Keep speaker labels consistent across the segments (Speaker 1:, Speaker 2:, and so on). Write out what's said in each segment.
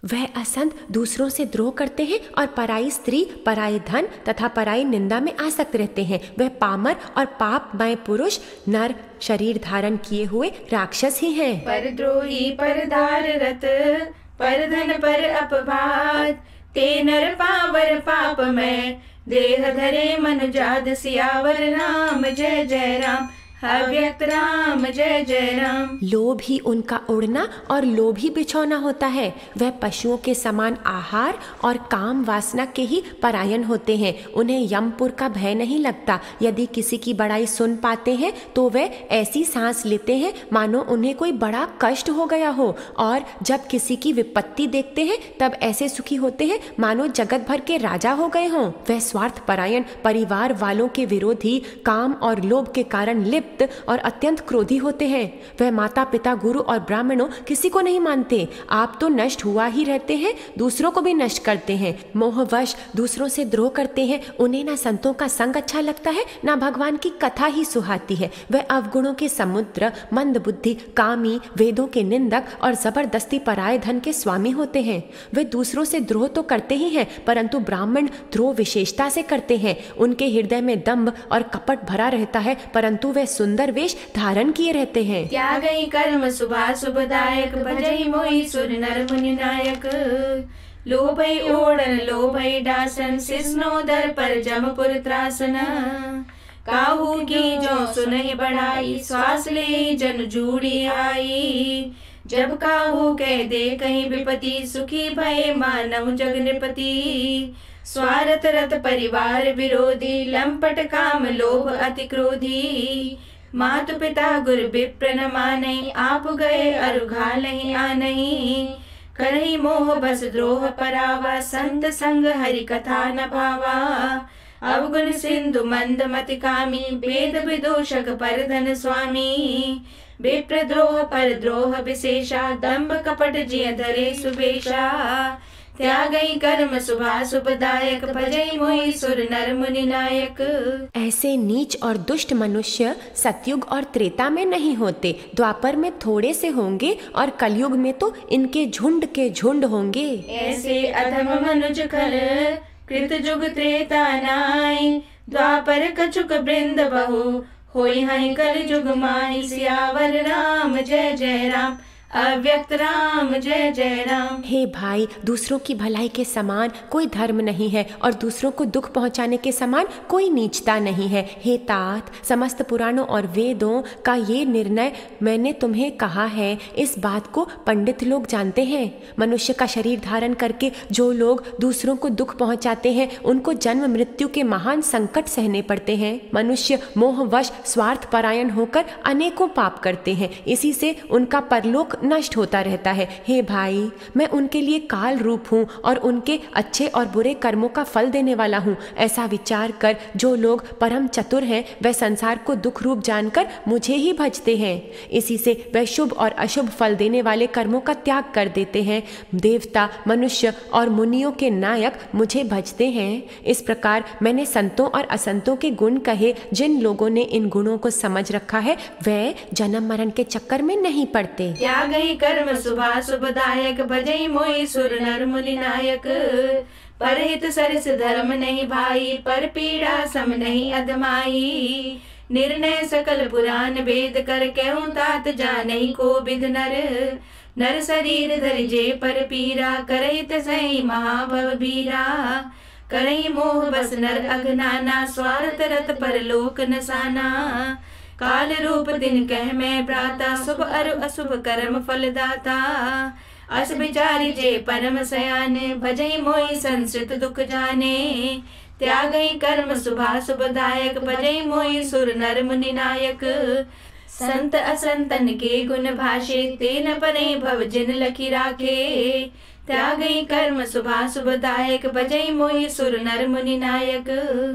Speaker 1: वह असंत दूसरों से द्रोह करते हैं और पराई स्त्री, पराई धन तथा पराई निंदा में आसक्त रहते हैं। वह पामर और पापमय पुरुष नर शरीर धारण किए हुए राक्षस ही हैं।
Speaker 2: परद्रोही परदार रत, पर धन पर अपवाद, ते नर पावर पाप में, देह धरे मन जाद, सियावर राम जय जय राम, अव्यक्त राम जय जय राम।
Speaker 1: लोभ ही उनका उड़ना और लोभ ही बिछौना होता है। वह पशुओं के समान आहार और काम वासना के ही परायण होते हैं। उन्हें यमपुर का भय नहीं लगता। यदि किसी की बड़ाई सुन पाते हैं तो वे ऐसी सांस लेते हैं मानो उन्हें कोई बड़ा कष्ट हो गया हो, और जब किसी की विपत्ति देखते हैं तब ऐसे सुखी होते हैं मानो जगत भर के राजा हो गए हों। वह स्वार्थ परायण, परिवार वालों के विरोधी, काम और लोभ के कारण लिप्त और अत्यंत क्रोधी होते हैं। वह माता पिता, गुरु और ब्राह्मणों किसी को नहीं मानते। आप तो नष्ट हुआ ही रहते हैं, दूसरों को भी नष्ट करते हैं। मोहवश दूसरों से द्रोह करते हैं। उन्हें ना संतों का संग अच्छा लगता है, ना भगवान की कथा ही सुहाती है। वह अवगुणों के समुद्र, मंद बुद्धि, कामी, वेदों के निंदक और जबरदस्ती पराये धन के स्वामी होते हैं। वे दूसरों से द्रोह तो करते ही हैं, परंतु ब्राह्मण द्रोह विशेषता से करते हैं। उनके हृदय में दंभ और कपट भरा रहता है, परंतु वे सुंदर वेश धारण किए रहते हैं।
Speaker 2: त्यागई कर्म शुभा शुभदायक, भजई मोहि सुर नर मुनि नायक, लोभई ओढ़न लोभई डासन, सिस्नोदर पर जमपुर त्रासन, काहू की जो सुनहि बढ़ाई, श्वास ले जन जूड़ी आई, जब काहू कह दे कहीं विपति, सुखी भय मानव जग नृपति, स्वार्थ रत परिवार विरोधी, लंपट काम लोभ अति क्रोधी, मातु पिता गुरु विप्र न मानई, आप गए अरु घालहि आनहि, करहि मोह बस द्रोह परावा, संत संग हरि कथा न भावा, अवगुण सिंधु मंद मति कामी, वेद विदूषक पर धन स्वामी, विप्र द्रोह पर द्रोह विशेषा, दंभ कपट जिय धरे सुबेशा, त्यागई कर्म शुभा शुभदायक, भजई मोहि सुर नर मुनि नायक।
Speaker 1: ऐसे नीच और दुष्ट मनुष्य सतयुग और त्रेता में नहीं होते, द्वापर में थोड़े से होंगे और कलयुग में तो इनके झुंड के झुंड होंगे।
Speaker 2: ऐसे अधम मनुज खल कृत जुग त्रेता नाई, द्वापर कछुक वृंद बहु, होई हई कल जुग माई, सियावर राम जय जय राम, अव्यक्त राम जय जय राम।
Speaker 1: हे भाई, दूसरों की भलाई के समान कोई धर्म नहीं है और दूसरों को दुख पहुंचाने के समान कोई नीचता नहीं है। हे तात, समस्त पुराणों और वेदों का ये निर्णय मैंने तुम्हें कहा है, इस बात को पंडित लोग जानते हैं। मनुष्य का शरीर धारण करके जो लोग दूसरों को दुख पहुंचाते हैं उनको जन्म मृत्यु के महान संकट सहने पड़ते हैं। मनुष्य मोहवश स्वार्थ परायण होकर अनेकों पाप करते हैं, इसी से उनका परलोक नष्ट होता रहता है। हे भाई, मैं उनके लिए काल रूप हूँ और उनके अच्छे और बुरे कर्मों का फल देने वाला हूँ। ऐसा विचार कर जो लोग परम चतुर हैं वह संसार को दुख रूप जानकर मुझे ही भजते हैं। इसी से वह शुभ और अशुभ फल देने वाले कर्मों का त्याग कर देते हैं। देवता, मनुष्य और मुनियों के नायक मुझे भजते हैं। इस प्रकार मैंने संतों और असंतों के गुण कहे। जिन लोगों ने इन गुणों को समझ रखा है वे जन्म मरण के चक्कर में नहीं पड़ते।
Speaker 2: त्यागई कर्म शुभा शुभदायक, भजई मोहि सुर नर मुनि नायक, परहित सरिस धर्म नहीं भाई, पर पीड़ा सम नहीं अधमाई, निर्णय सकल पुराण वेद कर, कहूँ तात जानई को विद नर, नर शरीर धरि जे पर पीरा, करहित सही महाभव बीरा, करहि मोह बस नर अघनाना, स्वार्थ रत पर लोक नसाना, काल रूप दिन कह मैं प्राता, शुभ अरु अशुभ कर्म फल दाता, अस विचारी जे परम सयाने, भजई मोहि संस्कृत दुख जाने, त्यागई कर्म शुभा शुभदायक, भजई मोहि सुर नर मुनि नायक, संत असंतन के गुण भाषे, तेन परे भव जिन लखी राखे, त्यागई कर्म शुभा शुभदायक, भजई मोहि सुर नर मुनि नायक।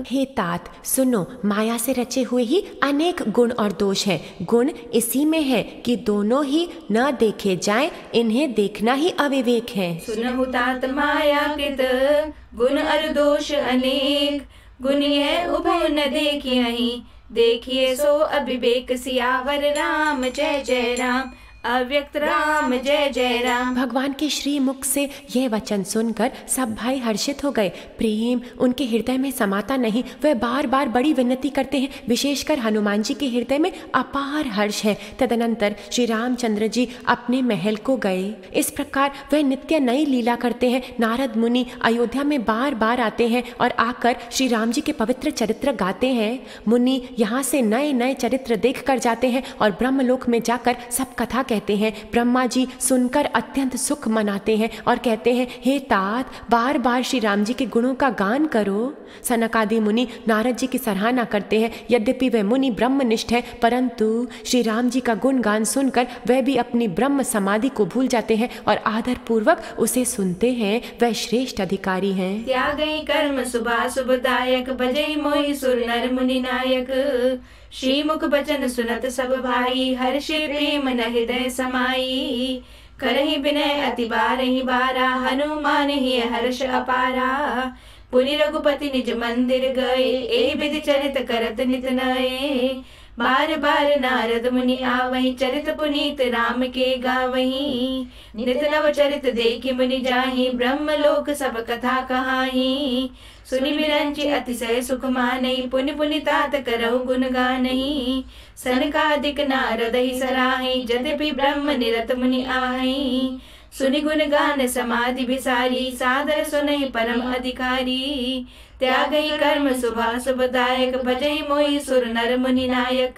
Speaker 1: हे तात, सुनो, माया से रचे हुए ही अनेक गुण और दोष हैं। गुण इसी में है कि दोनों ही न देखे जाएं, इन्हें देखना ही अविवेक है।
Speaker 2: सुनहु तात माया कृत गुण अरु दोष अनेक, गुण यह उभय न देखियहि, देखिए सो अविवेक, सियावर राम जय जय राम, अव्यक्त राम जय जय राम।
Speaker 1: भगवान के श्री मुख से यह वचन सुनकर सब भाई हर्षित हो गए। प्रेम उनके हृदय में समाता नहीं। वह बार बार बड़ी विनती करते हैं। विशेषकर हनुमान जी के हृदय में अपार हर्ष है। तदनंतर श्री रामचंद्र जी अपने महल को गए। इस प्रकार वह नित्य नई लीला करते हैं। नारद मुनि अयोध्या में बार बार आते हैं और आकर श्री राम जी के पवित्र चरित्र गाते हैं। मुनि यहाँ से नए नए चरित्र देख कर जाते हैं और ब्रह्मलोक में जाकर सब कथा कहते हैं। ब्रह्मा जी सुनकर अत्यंत सुख मनाते हैं और कहते हैं, हे तात, बार बार श्री राम जी के गुणों का गान करो। सनकादि मुनि नारद जी की सराहना करते हैं। यद्यपि वह मुनि ब्रह्मनिष्ठ है, परंतु श्री राम जी का गुण गान सुनकर वह भी अपनी ब्रह्म समाधि को भूल जाते हैं और आदर पूर्वक उसे सुनते हैं। वह श्रेष्ठ अधिकारी हैं।
Speaker 2: त्यागई कर्म शुभा शुभदायक, भजई मोहि सुर नर मुनि नायक। श्रीमुख बचन सुनत सब भाई, हर्षि प्रेम न हृदय समाई। करहि विनय अति बारहि बारा, हनुमान ही हर्ष अपारा। पुनि रघुपति निज मंदिर गए, ए विधि चरित करत नित नए। बार बार नारद मुनि आवहि, चरित पुनीत राम के गावहि। नित नव चरित देखि मुनि जाहि, ब्रह्मलोक सब कथा कहाहि। सुनि विरंचि अतिशय सुख मानहि, पुनि पुनि तात करहु गुण गानहि। सनकादिक नारद ही सराहि, यद्यपि ब्रह्म निरत मुनि आहहि। सुनि गुण गान समाधि विसारी, सादर सुनहि परम अधिकारी। त्यागई कर्म शुभा शुभदायक, भजई मोहि सुर नर मुनि नायक।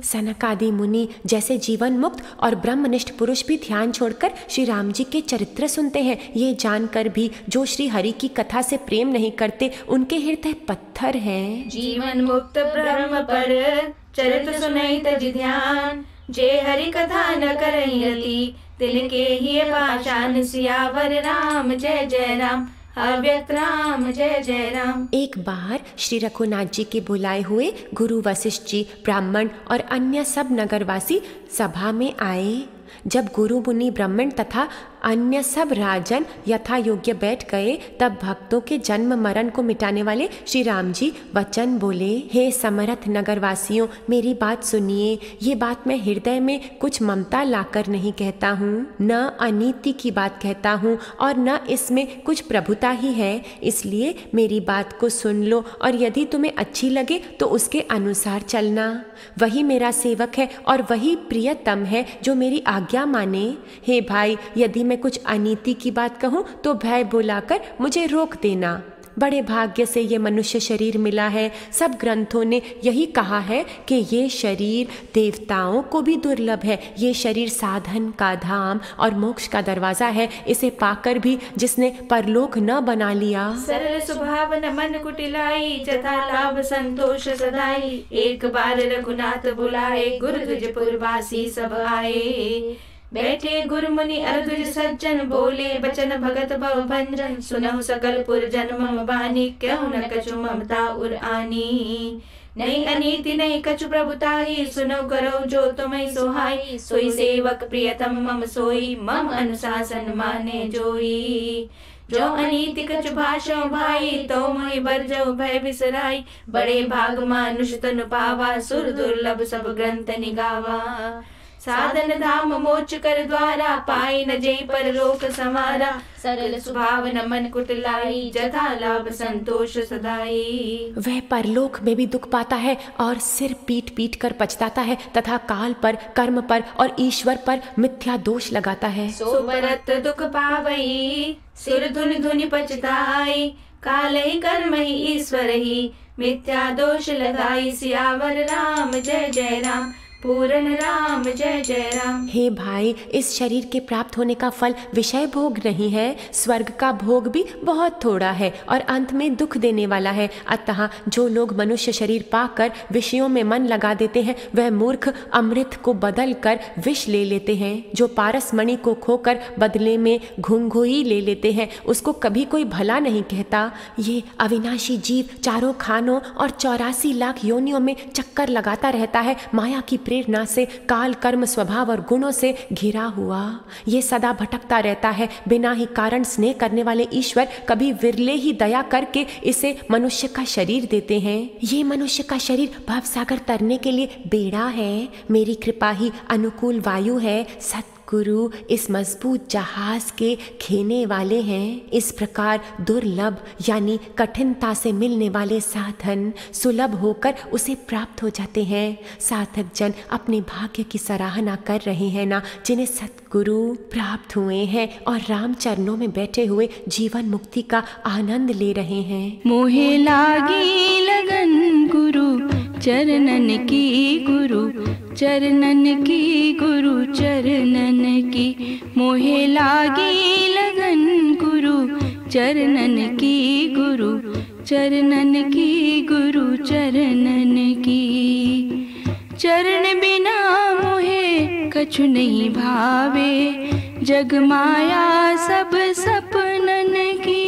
Speaker 1: सनकादि मुनि जैसे जीवन मुक्त और ब्रह्मनिष्ठ पुरुष भी ध्यान छोड़कर श्री राम जी के चरित्र सुनते हैं। ये जानकर भी जो श्री हरि की कथा से प्रेम नहीं करते, उनके हृदय पत्थर हैं।
Speaker 2: जीवन मुक्त ब्रह्म पर चरित्र सुनहि तज ध्यान। जे हरि कथा न करहि रति, तिनके ही पाषाण। सियावर राम जय जय राम, अव्यक्त राम जय जय राम।
Speaker 1: एक बार श्री रघुनाथ जी के बुलाए हुए गुरु वशिष्ठ जी, ब्राह्मण और अन्य सब नगरवासी सभा में आए। जब गुरु मुनि ब्राह्मण तथा अन्य सब राजन यथा योग्य बैठ गए, तब भक्तों के जन्म मरण को मिटाने वाले श्री राम जी वचन बोले। हे समर्थ नगरवासियों, मेरी बात सुनिए। ये बात मैं हृदय में कुछ ममता लाकर नहीं कहता हूँ, न अनीति की बात कहता हूँ और न इसमें कुछ प्रभुता ही है। इसलिए मेरी बात को सुन लो और यदि तुम्हें अच्छी लगे तो उसके अनुसार चलना। वही मेरा सेवक है और वही प्रियतम है जो मेरी आज्ञा माने। हे भाई, यदि मैं कुछ अनीति की बात कहूँ तो भय बुलाकर मुझे रोक देना। बड़े भाग्य से ये मनुष्य शरीर मिला है। सब ग्रंथों ने यही कहा है कि ये शरीर देवताओं को भी दुर्लभ है। ये शरीर साधन का धाम और मोक्ष का दरवाजा है। इसे पाकर भी जिसने परलोक न बना लिया।
Speaker 2: सरल स्वभाव न मन कुटिलाई, जथा लाभ संतोष सदाई। एक बार रघुनाथ बुलाए, गुरुद्विजपुर वासी सब आए। बैठे गुरु मुनि अर्धुज सज्जन, बोले बचन भगत भव भंजन। सुनहु सकल पुरजन मम बानी, क्यों न कछु ममता उर आनी। नहीं अनीति नहीं कछु प्रभुताई, सुनो करो जो तुम्हें सोहाई। सोई सेवक प्रियतम मम सोई, मम अनुशासन माने जोई। जो अनीति कछु भाषो भाई, तो मोहि बरजो भय बिसराई। बड़े भाग मानुष तनु पावा, सुर दुर्लभ सब ग्रंथ निगावा। साधन धाम मोच कर द्वारा, पाई न जय पर लोक समारा। सरल स्वभाव न मन कुटिलाई, जथा लाभ संतोष सदाई।
Speaker 1: वह परलोक में भी दुख पाता है और सिर पीट पीट कर पछताता है तथा काल पर, कर्म पर और ईश्वर पर मिथ्या दोष लगाता है।
Speaker 2: सो परत दुख पावई, सिर धुनि धुनि पछताई। काल ही कर्म ही ईश्वर ही, मिथ्या दोष लगाई। सियावर राम जय जय राम, पूर्ण राम जय जय राम।
Speaker 1: हे भाई, इस शरीर के प्राप्त होने का फल विषय भोग नहीं है। स्वर्ग का भोग भी बहुत थोड़ा है और अंत में दुख देने वाला है। अतः जो लोग मनुष्य शरीर पाकर विषयों में मन लगा देते हैं, वह मूर्ख अमृत को बदल कर विष ले लेते हैं। जो पारस मणि को खोकर बदले में घुंघुई ले लेते हैं, उसको कभी कोई भला नहीं कहता। ये अविनाशी जीव चारों खानों और 84 लाख योनियों में चक्कर लगाता रहता है। माया की प्रेरणा से, काल कर्म स्वभाव और गुणों से घिरा हुआ। ये सदा भटकता रहता है। बिना ही कारण स्नेह करने वाले ईश्वर कभी विरले ही दया करके इसे मनुष्य का शरीर देते हैं। ये मनुष्य का शरीर भवसागर तरने के लिए बेड़ा है। मेरी कृपा ही अनुकूल वायु है। सतगुरु इस मजबूत जहाज के खेने वाले हैं। इस प्रकार दुर्लभ यानी कठिनता से मिलने वाले साधन सुलभ होकर उसे प्राप्त हो जाते हैं। साधक जन अपने भाग्य की सराहना कर रहे हैं ना, जिन्हें सतगुरु प्राप्त हुए हैं और राम चरणों में बैठे हुए जीवन मुक्ति का आनंद ले रहे हैं।
Speaker 2: मोहे लागी लगन गुरु चरणन की, गुरु चरणन की, गुरु चरणन की। मोहे लागी लगन गुरु चरणन की, गुरु चरणन की, गुरु चरणन की। चरण बिना मोहे कछु नहीं भावे, जग माया सब सपनन की।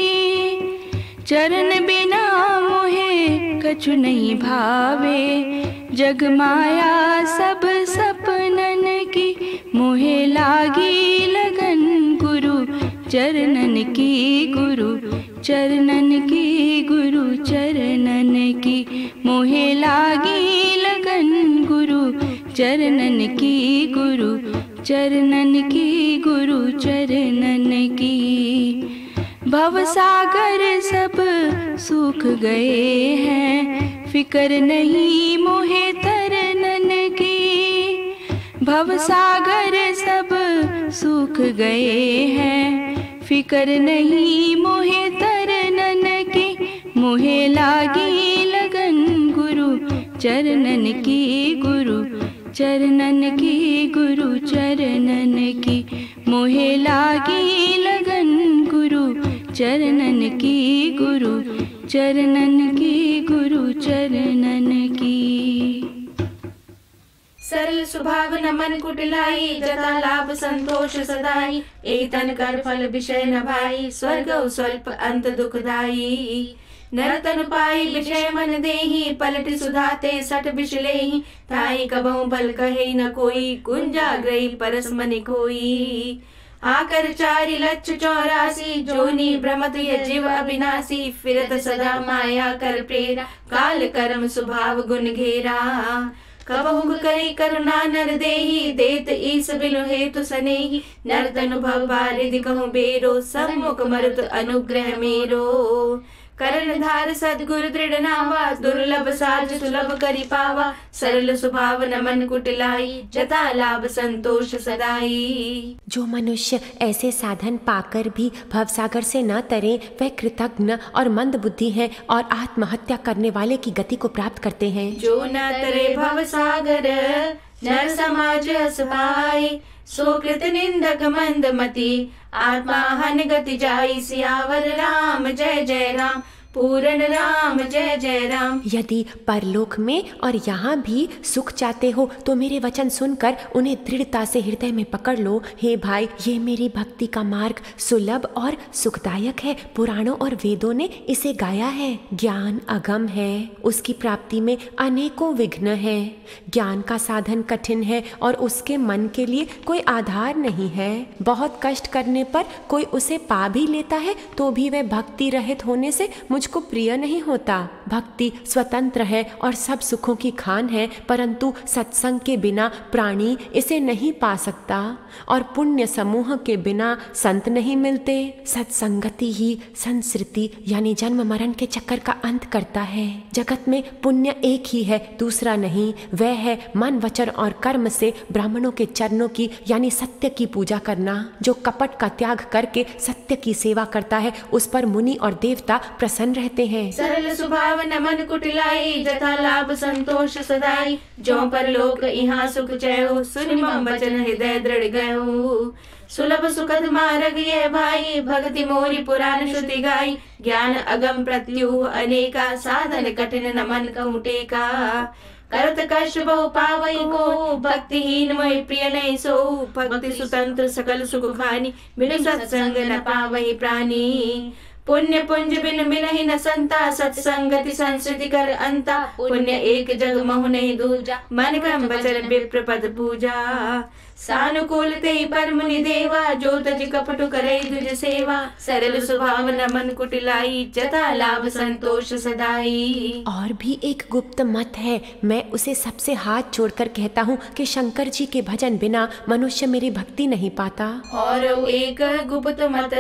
Speaker 2: चरण बिना मोहे कछु नहीं भावे, जग माया सब सपनन की। मोहे लागी लगन गुरु चरणन की, गुरु चरणन की, गुरु चरणन की। मोहे लागी लगन गुरु चरणन की, गुरु चरणन की, गुरु चरणन की। भवसागर सब सूख गए हैं, फिकर नहीं मोहे तरनन की। भवसागर सब सूख गए हैं, फिकर नहीं मोहे तरनन की। मोहे लागी लगन गुरु चरणन की, गुरु चरणन की, गुरु चरणन की। मोहे लागी लगन गुरु चरणन की, गुरु चरणन की, गुरु चरणन की। सरल स्वभाव न मन कुटिलाई, जता लाभ संतोष सदाई। एहि तन कर फल विषय न भाई, स्वर्ग स्वल्प अंत दुखदाई। नर तन पाई विषय मन देहि, पलटि सुधाते सठ विष लेहि। ताई कबहु बल कहे न कोई, कुंजाग्रही परस मनि खोई। आकर 4 लक्ष 84 जोनि भ्रमत यह जीव अविनाशी। फिरत सदा माया कर प्रेरा, काल कर्म स्वभाव गुण घेरा। कबहु करे करुणा नर देहि, देत ईस बिनु हेतु सनेहि। नर तनु भव बारिधि कहूँ बेरो, सम्मुख मरुत अनुग्रह मेरो। करण धार सद्गुरु दृढ़ नावा, दुर्लभ साज सुलभ करि पावा। सरल स्वभाव न मन कुटिलाई, जता लाभ संतोष सदाई।
Speaker 1: जो मनुष्य ऐसे साधन पाकर भी भवसागर से न तरे, वह कृतज्ञ और मंद बुद्धि है और आत्महत्या करने वाले की गति को प्राप्त करते हैं।
Speaker 2: जो न तरे भवसागर, नर समाज हस पाई। सो कृत निंदक मंद मति, आत्मा हन गति जाई। सियावर राम जय जय राम, पूर्ण राम जय जय राम।
Speaker 1: यदि परलोक में और यहाँ भी सुख चाहते हो तो मेरे वचन सुनकर उन्हें दृढ़ता से हृदय में पकड़ लो। हे भाई, ये मेरी भक्ति का मार्ग सुलभ और सुखदायक है। पुराणों और वेदों ने इसे गाया है। ज्ञान अगम है, उसकी प्राप्ति में अनेकों विघ्न है। ज्ञान का साधन कठिन है और उसके मन के लिए कोई आधार नहीं है। बहुत कष्ट करने पर कोई उसे पा भी लेता है तो भी वह भक्ति रहित होने से मुझको प्रिय नहीं होता। भक्ति स्वतंत्र है और सब सुखों की खान है, परंतु सत्संग के बिना प्राणी इसे नहीं पा सकता और पुण्य समूह के बिना संत नहीं मिलते। सत्संगति ही संस्कृति यानी जन्म मरण के चक्कर का अंत करता है। जगत में पुण्य एक ही है, दूसरा नहीं। वह है मन वचन और कर्म से ब्राह्मणों के चरणों की यानी सत्य की पूजा करना। जो कपट का त्याग करके सत्य की सेवा करता है उस पर मुनि और देवता प्रसन्न रहते हैं।
Speaker 2: सरल स्वभाव न मन कुटिलाई, जथा लाभ संतोष सदाई। जो पर लोक यहाँ सुख जयो, सुनि मम वचन हृदय दृढ़ गयो। सुलभ सुखद मार्ग ये भाई, भक्ति मोरी पुराण श्रुति गाई। ज्ञान अगम प्रत्युह अनेका, साधन कठिन न मन कहूँ टेका। करत कष्ट बहु पावई को, भक्तिहीन मोहि प्रिय नहीं सो। भक्ति स्वतंत्र सकल सुख खानी, बिनु सत्संग न पावई प्राणी। पुण्य पुंज बिन मिलहि न संता, सत्संगति संस्कृति कर अंता। पुण्य एक जग महु नहीं दूजा, मन क्रम बचन विप्र पद पूजा। सानुकूल तेहि पर मुनि देवा, जो तज कपटु करई दुज सेवा। सरल स्वभाव न मन कुटिलाई, जथा लाभ संतोष सदाई।
Speaker 1: और भी एक गुप्त मत है, मैं उसे सबसे हाथ जोड़कर कहता हूँ कि शंकर जी के भजन बिना मनुष्य मेरी भक्ति नहीं पाता।
Speaker 2: और एक गुप्त मत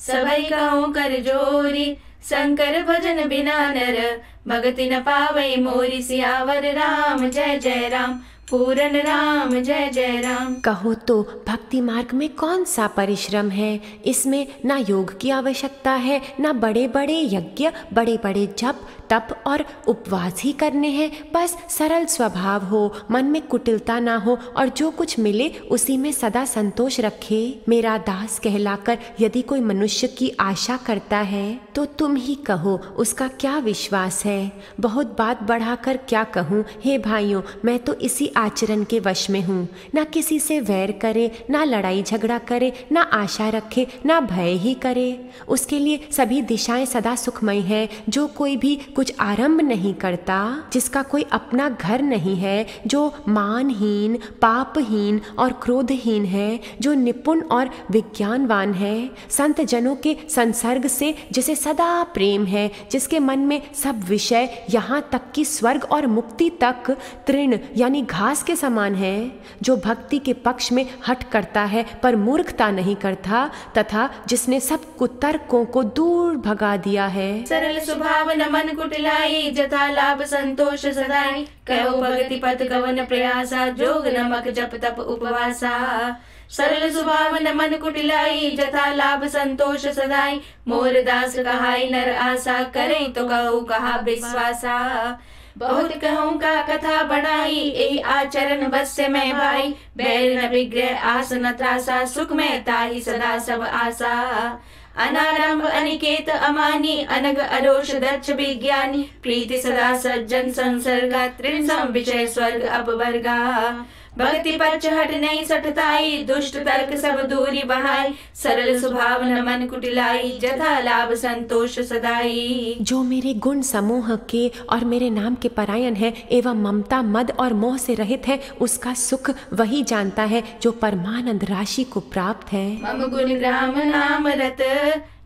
Speaker 2: सभई कहूँ कर जोरी, शंकर भजन बिना नर भगति न पावई मोरी। सियावर राम जय जय राम, पूरन राम जय जय राम।
Speaker 1: कहो तो भक्ति मार्ग में कौन सा परिश्रम है? इसमें ना योग की आवश्यकता है, ना बड़े बड़े यज्ञ, बड़े बड़े जप तप और उपवास ही करने हैं। बस सरल स्वभाव हो, मन में कुटिलता ना हो और जो कुछ मिले उसी में सदा संतोष रखे। मेरा दास कहलाकर यदि कोई मनुष्य की आशा करता है तो तुम ही कहो उसका क्या विश्वास है। बहुत बात बढ़ाकर क्या कहूँ, हे भाइयों, मैं तो इसी आचरण के वश में हूँ। ना किसी से वैर करे, ना लड़ाई झगड़ा करे, ना आशा रखे, ना भय ही करे। उसके लिए सभी दिशाएं सदा सुखमय है। जो कोई भी कुछ आरंभ नहीं करता, जिसका कोई अपना घर नहीं है, जो मानहीन, पापहीन और क्रोधहीन है, जो निपुण और विज्ञानवान है, संत जनों के संसर्ग से जिसे सदा प्रेम है, जिसके मन में सब विषय यहाँ तक कि स्वर्ग और मुक्ति तक तृण यानी घास के समान है, जो भक्ति के पक्ष में हट करता है पर मूर्खता नहीं करता, तथा जिसने सब कुतर्कों को दूर भगा दिया है।
Speaker 2: सरल स्वभाव न मन कुटिलाई, जथा लाभ संतोष सदाई। कहो भगति पथ कवन प्रयासा, जोग नमक जप तप उपवासा। सरल स्वभाव न मन कुटिलाई, जथा लाभ संतोष सदाई। मोर दास कहाई नर आशा, करे तो कहूँ कहा विश्वासा। बहुत कहूँ का कथा बढ़ाई, यही आचरण बस से मैं भाई। बैर न विग्रह आस न त्रासा, सुख में ताही सदा सब आशा। अनारंभ अनिकेत अमानी, अनग अरोष दक्ष विज्ञानी। प्रीति सदा सज्जन संसर्गा, तृण सम विषय स्वर्ग अपवर्गा। भक्ति पक्ष हट नहीं सठताई, दुष्ट तर्क सब दूरी बहाई। सरल स्वभाव न मन कुटिलाई, जथा लाभ संतोष सदाई।
Speaker 1: जो मेरे गुण समूह के और मेरे नाम के परायण है एवं ममता मद और मोह से रहित है, उसका सुख वही जानता है जो परमानंद राशि को प्राप्त है।
Speaker 2: मम गुण ग्राम नाम रत,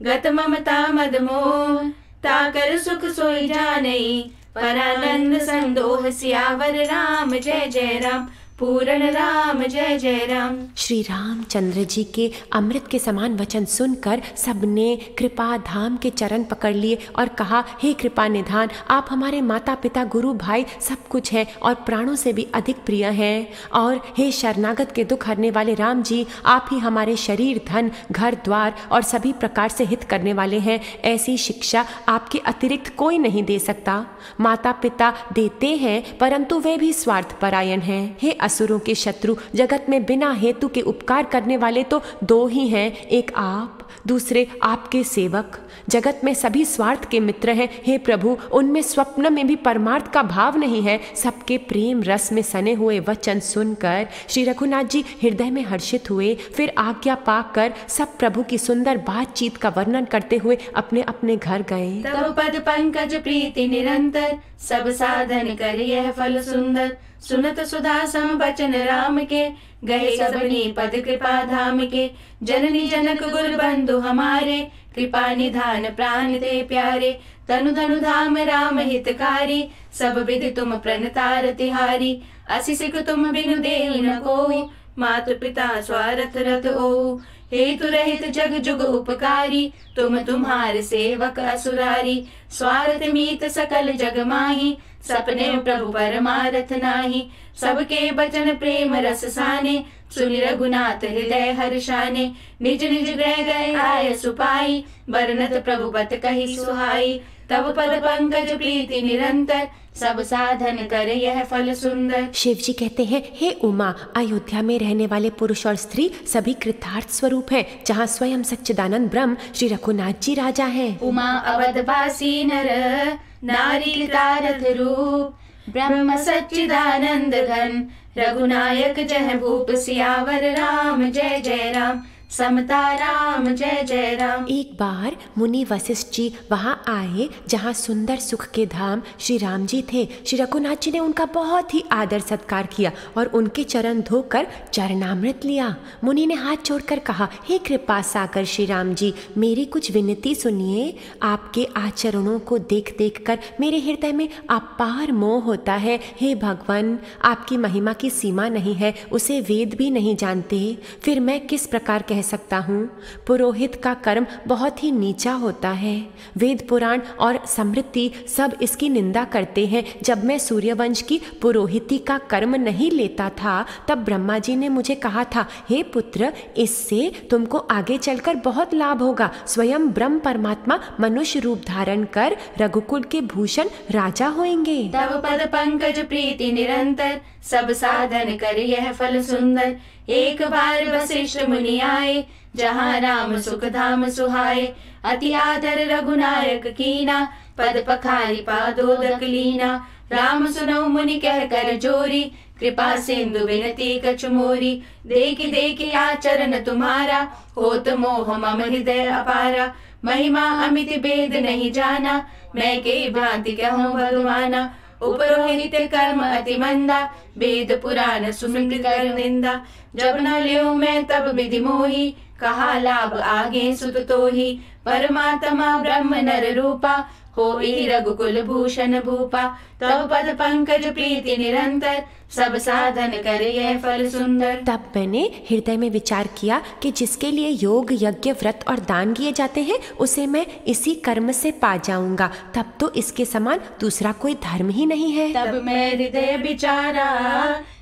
Speaker 2: गत ममता मद मोह। ताकर सुख सोई जानई, परानंद संदोह। सियावर राम जय जय राम, पूरन राम जय जय राम।
Speaker 1: श्री रामचंद्र जी के अमृत के समान वचन सुनकर सबने कृपा धाम के चरण पकड़ लिए और कहा, हे कृपा निधान, आप हमारे माता पिता गुरु भाई सब कुछ हैं और प्राणों से भी अधिक प्रिय हैं। और हे शरणागत के दुख हरने वाले राम जी, आप ही हमारे शरीर धन घर द्वार और सभी प्रकार से हित करने वाले हैं। ऐसी शिक्षा आपके अतिरिक्त कोई नहीं दे सकता। माता पिता देते हैं परंतु वे भी स्वार्थ परायण हैं। हे असुरों के शत्रु, जगत में बिना हेतु के उपकार करने वाले तो दो ही हैं, एक आप, दूसरे आपके सेवक। जगत में सभी स्वार्थ के मित्र हैं। हे प्रभु, उनमें स्वप्न में भी परमार्थ का भाव नहीं है। सबके प्रेम रस में सने हुए वचन सुनकर श्री रघुनाथ जी हृदय में हर्षित हुए। फिर आज्ञा पाकर सब प्रभु की सुंदर बातचीत का वर्णन करते हुए अपने अपने घर गए।
Speaker 2: तब पद पंकज प्रीति निरंतर, सब साधन कर यह फल सुंदर। सुनत सुधा सम बचन राम के, गए सबनी पद कृपा धाम के। जननी जनक गुर बंधु हमारे, कृपा निधान प्राण ते प्यारे। तनु धनु धाम राम हितकारी, सब विधि तुम प्रणतार तिहारी। असी सिख तुम बिनु देहि न कोई, मातु पिता स्वार्थ रत ओ। हेतु रहित जग जुग उपकारी, तुम तुम्हार सेवक असुरारी। स्वार्थ मीत सकल जग माही, सपने प्रभु परमारथ नाही। सबके बचन प्रेम रस साने, सुनि रघुनाथ हृदय हर्षाने। निज निज गृह गए आय सुपाई, बरनत प्रभु बत कही सुहाई। तब पद पंकज प्रीति निरंतर, सब साधन कर यह फल सुंदर।
Speaker 1: शिव जी कहते हैं, हे उमा, अयोध्या में रहने वाले पुरुष और स्त्री सभी कृतार्थ स्वरूप हैं, जहाँ स्वयं सच्चिदानंद ब्रह्म श्री रघुनाथ जी राजा हैं।
Speaker 2: उमा अवधवासी नर नारी कृतार्थ रूप, ब्रह्म सच्चिदानंद घन रघुनायक जय भूप। सियावर राम जय जय राम, समता राम जय जय राम।
Speaker 1: एक बार मुनि वशिष्ठ जी वहाँ आए जहाँ सुंदर सुख के धाम श्री राम जी थे। श्री रघुनाथ जी ने उनका बहुत ही आदर सत्कार किया और उनके चरण धोकर चरणामृत लिया। मुनि ने हाथ जोड़कर कहा, हे कृपा सागर श्री राम जी, मेरी कुछ विनती सुनिए। आपके आचरणों को देख देख कर मेरे हृदय में अपार मोह होता है। हे भगवान, आपकी महिमा की सीमा नहीं है, उसे वेद भी नहीं जानते, फिर मैं किस प्रकार कह सकता हूँ। पुरोहित का कर्म बहुत ही नीचा होता है। वेद पुराण और स्मृति सब इसकी निंदा करते हैं। जब मैं सूर्यवंश की पुरोहिती का कर्म नहीं लेता था तब ब्रह्मा जी ने मुझे कहा था, हे पुत्र, इससे तुमको आगे चलकर बहुत लाभ होगा। स्वयं ब्रह्म परमात्मा मनुष्य रूप धारण कर रघुकुल के भूषण राजा होंगे।
Speaker 2: तव पद पंकज प्रीति निरंतर, सब साधन कर यह फल सुंदर। एक बार वशिष्ठ मुनि आए, जहाँ राम सुख धाम सुहाए। अति आदर रघुनायक कीना, पद पखारी पादोदक लीना। राम सुनो मुनि कह कर जोरी, कृपा सिंधु विनती कछु मोरी। देखी देखी आचरण तुम्हारा, होत मोह मम हृदय अपारा। महिमा अमित भेद नहीं जाना, मैं के भांति कहूँ भगवाना। उपरोहित कर्म अति मंदा, वेद पुराण सुमृत कर निंदा। जब न लियो मैं तब विधि मोही, कहा लाभ आगे सुत तोही। परमात्मा ब्रह्म नर रूपा, होई रघुकुल भूषण भूपा। तब पद पंकज प्रीति निरंतर, सब साधन कर यह फल सुंदर।
Speaker 1: तब मैंने हृदय में विचार किया कि जिसके लिए योग यज्ञ व्रत और दान किए जाते हैं उसे मैं इसी कर्म से पा जाऊंगा। तब तो इसके समान दूसरा कोई धर्म ही नहीं है।
Speaker 2: तब मैं हृदय विचारा,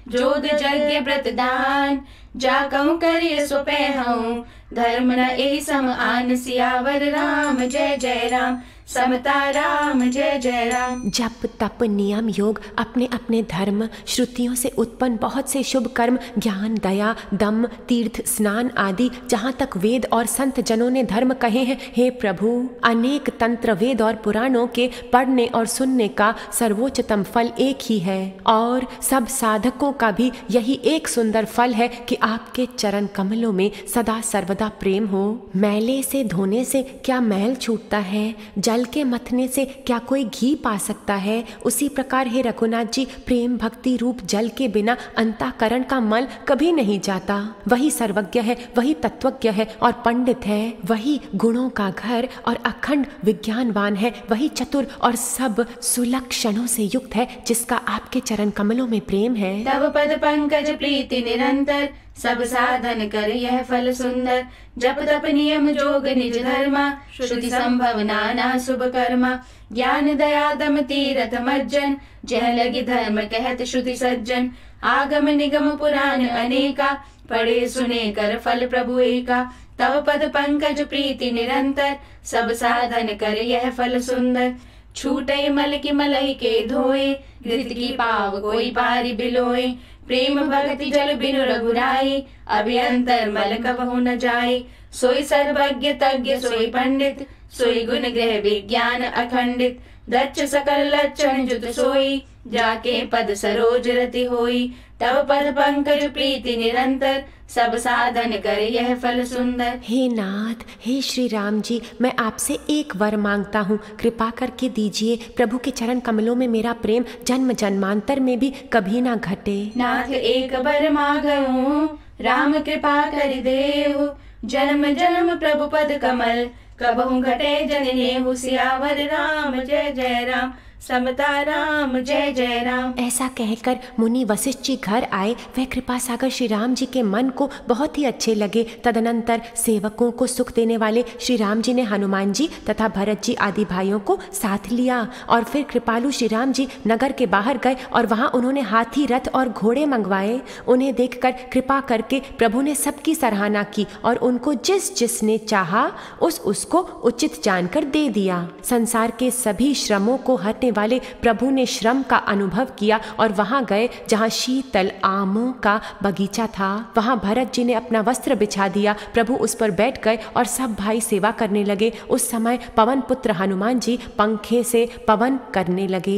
Speaker 2: जोग यज्ञ व्रत दान। जा कहूँ करे सो पैहूँ, धर्म न ए सम आन। सियावर राम जय जय राम, समता राम जय जय राम।
Speaker 1: जप तप नियम योग अपने अपने धर्म, श्रुतियों से उत्पन्न बहुत से शुभ कर्म, ज्ञान दया दम तीर्थ स्नान आदि जहाँ तक वेद और संत जनों ने धर्म कहे हैं, हे प्रभु, अनेक तंत्र वेद और पुराणों के पढ़ने और सुनने का सर्वोच्चतम फल एक ही है। और सब साधकों का भी यही एक सुंदर फल है कि आपके चरण कमलों में सदा सर्वदा प्रेम हो। मैले से धोने से क्या मैल छूटता है, जल के मथने से क्या कोई घी पा सकता है। उसी प्रकार हे रघुनाथ जी, प्रेम भक्ति रूप जल के बिना अंतःकरण का मल कभी नहीं जाता। वही सर्वज्ञ है, वही तत्वज्ञ है और पंडित है, वही गुणों का घर और अखंड विज्ञानवान है, वही चतुर और सब सुलक्षणों से युक्त है जिसका आपके चरण कमलों में प्रेम है।
Speaker 2: तब पद पंकज प्रीति निरंतर, सब साधन कर यह फल सुंदर। जप तप नियम जोग निज धर्मा, श्रुति संभव नाना शुभ कर्मा। ज्ञान दया दम तीरथ मज्जन, जह लगी धर्म कहत श्रुति सज्जन। आगम निगम पुराण अनेका, पढ़े सुने कर फल प्रभु एका। तव पद पंकज प्रीति निरंतर, सब साधन कर यह फल सुंदर। छूटे मल की मलही के धोए, घृत की पाव कोई पारी बिलोए। प्रेम भक्ति जल बिनु रघुराई, अभ्यंतर मल कबहु न जाए। सोई सर्वज्ञ तज्ञ सोई पंडित, सोई गुण ग्रह विज्ञान अखंडित। दक्ष सकल लक्षण जुत सोई, जाके पद सरोज रति होई। तब पद पंकज प्रीति निरंतर, सब साधन कर यह फल सुंदर।
Speaker 1: हे नाथ, हे श्री राम जी, मैं आपसे एक वर मांगता हूँ, कृपा करके दीजिए। प्रभु के चरण कमलों में मेरा प्रेम जन्म जन्मांतर में भी कभी ना घटे।
Speaker 2: नाथ एक वर मांगूं, राम कृपा कर देहु। जन्म जन्म प्रभु पद कमल, कबहु घटे जनने। सियावर राम जय जय राम, समता राम जय जय राम।
Speaker 1: ऐसा कहकर मुनि वशिष्ठ जी घर आए। वह कृपा सागर श्री राम जी के मन को बहुत ही अच्छे लगे। तदनंतर सेवकों को सुख देने वाले श्री राम जी ने हनुमान जी तथा भरत जी आदि भाइयों को साथ लिया और फिर कृपालु श्री राम जी नगर के बाहर गए और वहां उन्होंने हाथी रथ और घोड़े मंगवाए। उन्हें देखकर कृपा करके प्रभु ने सबकी सराहना की और उनको जिस जिसने चाहा उसको उचित जानकर दे दिया। संसार के सभी श्रमों को हरने लौटने वाले प्रभु ने श्रम का अनुभव किया और वहां गए जहां शीतल आमों का बगीचा था। वहां भरत जी ने अपना वस्त्र बिछा दिया। प्रभु उस पर बैठ गए और सब भाई सेवा करने लगे। उस समय पवन पुत्र हनुमान जी पंखे से पवन करने लगे।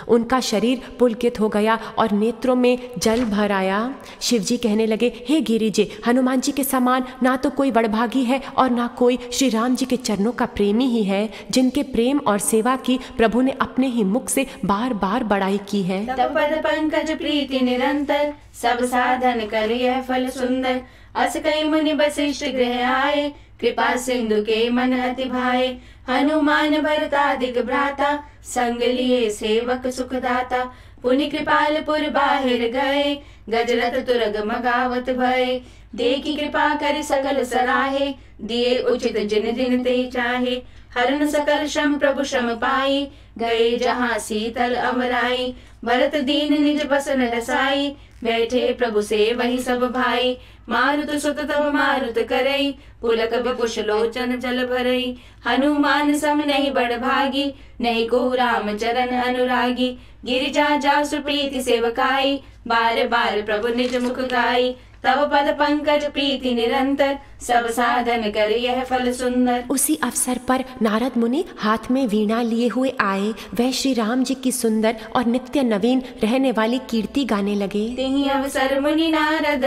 Speaker 1: उनका शरीर पुलकित हो गया और नेत्रों में जल भर आया। शिव जी कहने लगे, हे गिरिजे, हनुमान जी के समान ना तो कोई बड़भागी है और ना कोई श्री राम जी के चरणों का प्रेमी ही है, जिनके प्रेम और सेवा की प्रभु ने अपने ही मुख से बार बार बड़ाई की है।
Speaker 2: तब पद पंकज प्रीति निरंतर, सब साधन कर यह फल सुंदर। अस कई मुनि वशिष्ठ गृह आए, कृपा सिंधु के मन अति भाए। हनुमान भरतादिक भ्राता, संग लिए सेवक सुखदाता। पुनि कृपालपुर बाहिर गए, गजरथ तुरग मगावत भय। देखी कृपा कर सकल सराहे, दिए उचित जिन जिन ते चाहे। हरन सकल श्रम प्रभु श्रम पाई, गए जहाँ शीतल अमराई। भरत दीन निज बसन रसाई, बैठे प्रभु से वही सब भाई। मारुत सुत तब मारुत करई, पुलक विपुष लोचन जल भरई। हनुमान सम नहीं बड़ भागी, नहीं को राम चरण अनुरागी। गिरिजा जासु प्रीति सेवकाई, बार बार प्रभु निज मुख गाई। तब पद पंकज प्रीति निरंतर, सब साधन कर यह फल सुंदर।
Speaker 1: उसी अवसर पर नारद मुनि हाथ में वीणा लिए हुए आए। वह श्री राम जी की सुंदर और नित्य नवीन रहने वाली कीर्ति गाने लगे।
Speaker 2: तिहि अवसर मुनि नारद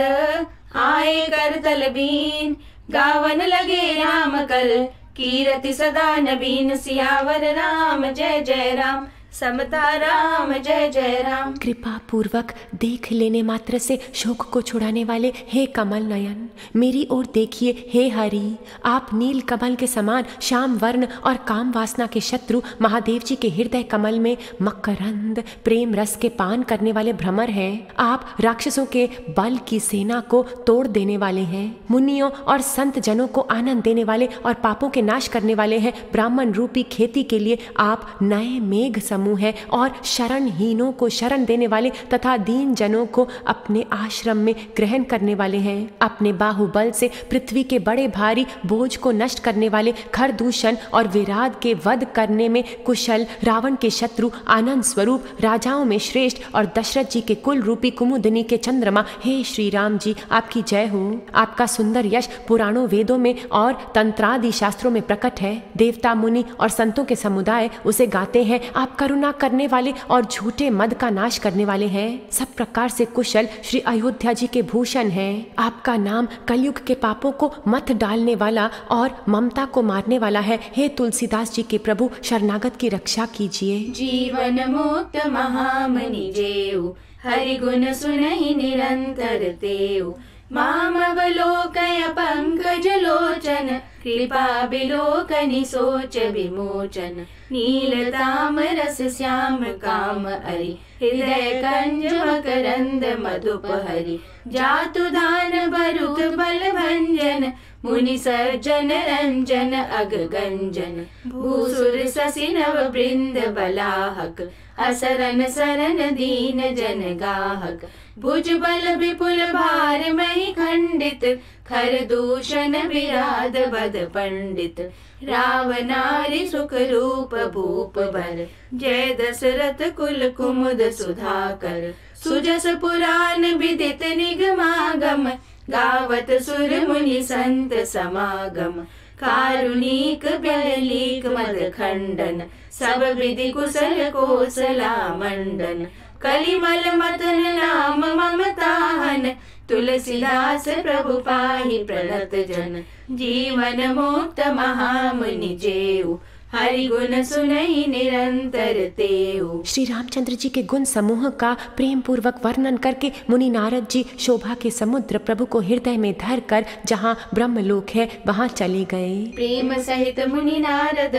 Speaker 2: आए कर तलबीन, गावन लगे राम कल कीरति सदा नवीन। सियावर राम जय जय राम, समता राम जय जय राम।
Speaker 1: कृपा पूर्वक देख लेने मात्र से शोक को छुड़ाने वाले हे कमल नयन, मेरी ओर देखिए हे हरि। आप नील कमल के समान श्याम वर्ण और काम वासना के शत्रु महादेव जी के हृदय कमल में मकरंद प्रेम रस के पान करने वाले भ्रमर हैं। आप राक्षसों के बल की सेना को तोड़ देने वाले हैं। मुनियों और संत जनों को आनंद देने वाले और पापों के नाश करने वाले हैं। ब्राह्मण रूपी खेती के लिए आप नए मेघ समूह है और शरणहीनों को शरण देने वाले तथा दीन जनों को अपने आश्रम में ग्रहण करने वाले हैं। अपने बाहुबल से पृथ्वी के बड़े भारी बोझ को नष्ट करने वाले, खरदूषण और विराट के वध करने में कुशल, रावण के शत्रु, आनंद स्वरूप, राजाओं में श्रेष्ठ और दशरथ जी के कुल रूपी कुमुदनी के चंद्रमा, हे श्री राम जी आपकी जय हो। आपका सुंदर यश पुराणों, वेदों में और तंत्रादि शास्त्रों में प्रकट है। देवता, मुनि और संतों के समुदाय उसे गाते हैं। आप करुणा करने वाले और झूठे मद का नाश करने वाले हैं। सब प्रकार से कुशल श्री अयोध्या जी के भूषण हैं। आपका नाम कलयुग के पापों को मत डालने वाला और ममता को मारने वाला है। हे तुलसीदास जी के प्रभु, शरणागत की रक्षा कीजिए।
Speaker 2: जीवन मुक्त महामनि जेऊ, हरि गुण सुनहि निरंतर तेऊ। मामवलोकय पंकज लोचन, कृपा बिलोकनि सोच विमोचन। नील तामरस श्याम काम अरि, हृदय कंज मकरंद मधुप हरि। जातु दान बरुक बल भंजन, मुनि सज्जन रंजन अग गंजन। भूसुर शशि नव वृंद बलाहक, असरन सरन दीन जन गाहक। भुज बल विपुल भार मही खंडित, खर दूषण विराध बद पंडित। रावनारि सुख रूप भूप भर, जय दशरथ कुल कुमुद सुधाकर। सुजस पुराण विदित निगमागम, गावत सुर मुनि संत समागम। कारुणिक व्यलीक मद खंडन, सब विधि कुशल कोसला मंडन। कलिमल मथन नाम ममताहन, तुलसीदास प्रभु पाहि प्रणत जन। जीवन मुक्त महामुनि जेऊ, हरि गुण सुनहि निरंतर तेऊ।
Speaker 1: श्री रामचंद्र जी के गुण समूह का प्रेम पूर्वक वर्णन करके मुनि नारद जी शोभा के समुद्र प्रभु को हृदय में धर कर जहाँ ब्रह्मलोक है वहाँ चले गए।
Speaker 2: प्रेम सहित मुनि नारद,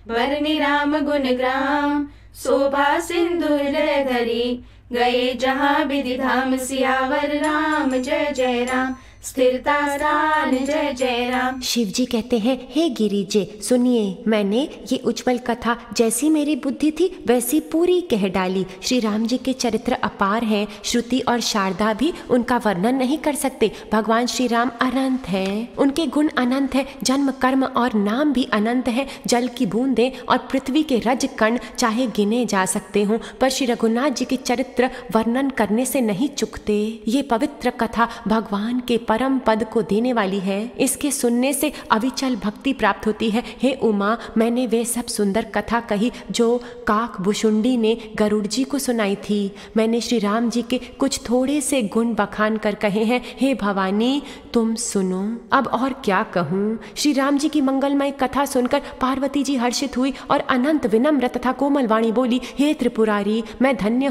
Speaker 2: बरनि राम गुण ग्राम। शोभा सिंधु हृदय धरी, गए जहाँ विधि धाम। सियावर राम जय जय राम, स्थिरता स्थान जय जय राम।
Speaker 1: शिव जी कहते हैं, हे गिरिजे सुनिए, मैंने ये उज्जवल कथा जैसी मेरी बुद्धि थी वैसी पूरी कह डाली। श्री राम जी के चरित्र अपार हैं, श्रुति और शारदा भी उनका वर्णन नहीं कर सकते। भगवान श्री राम अनंत हैं, उनके गुण अनंत है, जन्म कर्म और नाम भी अनंत है। जल की बूंदें और पृथ्वी के रज कण चाहे गिने जा सकते हों, पर श्री रघुनाथ जी के चरित्र वर्णन करने से नहीं चुकते। ये पवित्र कथा भगवान के परम पद को देने वाली है, इसके सुनने से अविचल भक्ति प्राप्त होती है। हे उमा, मैंने वे सब सुंदर कथा कही जो काक भुशुंडी ने गरुड़ जी को सुनाई थी। मैंने श्री राम जी के कुछ थोड़े से गुण बखान कर कहे हैं। हे भवानी तुम सुनो, अब और क्या कहूँ। श्री राम जी की मंगलमय कथा सुनकर पार्वती जी हर्षित हुई और अनंत विनम्र तथा कोमल वाणी बोली, हे त्रिपुरारी, मैं धन्य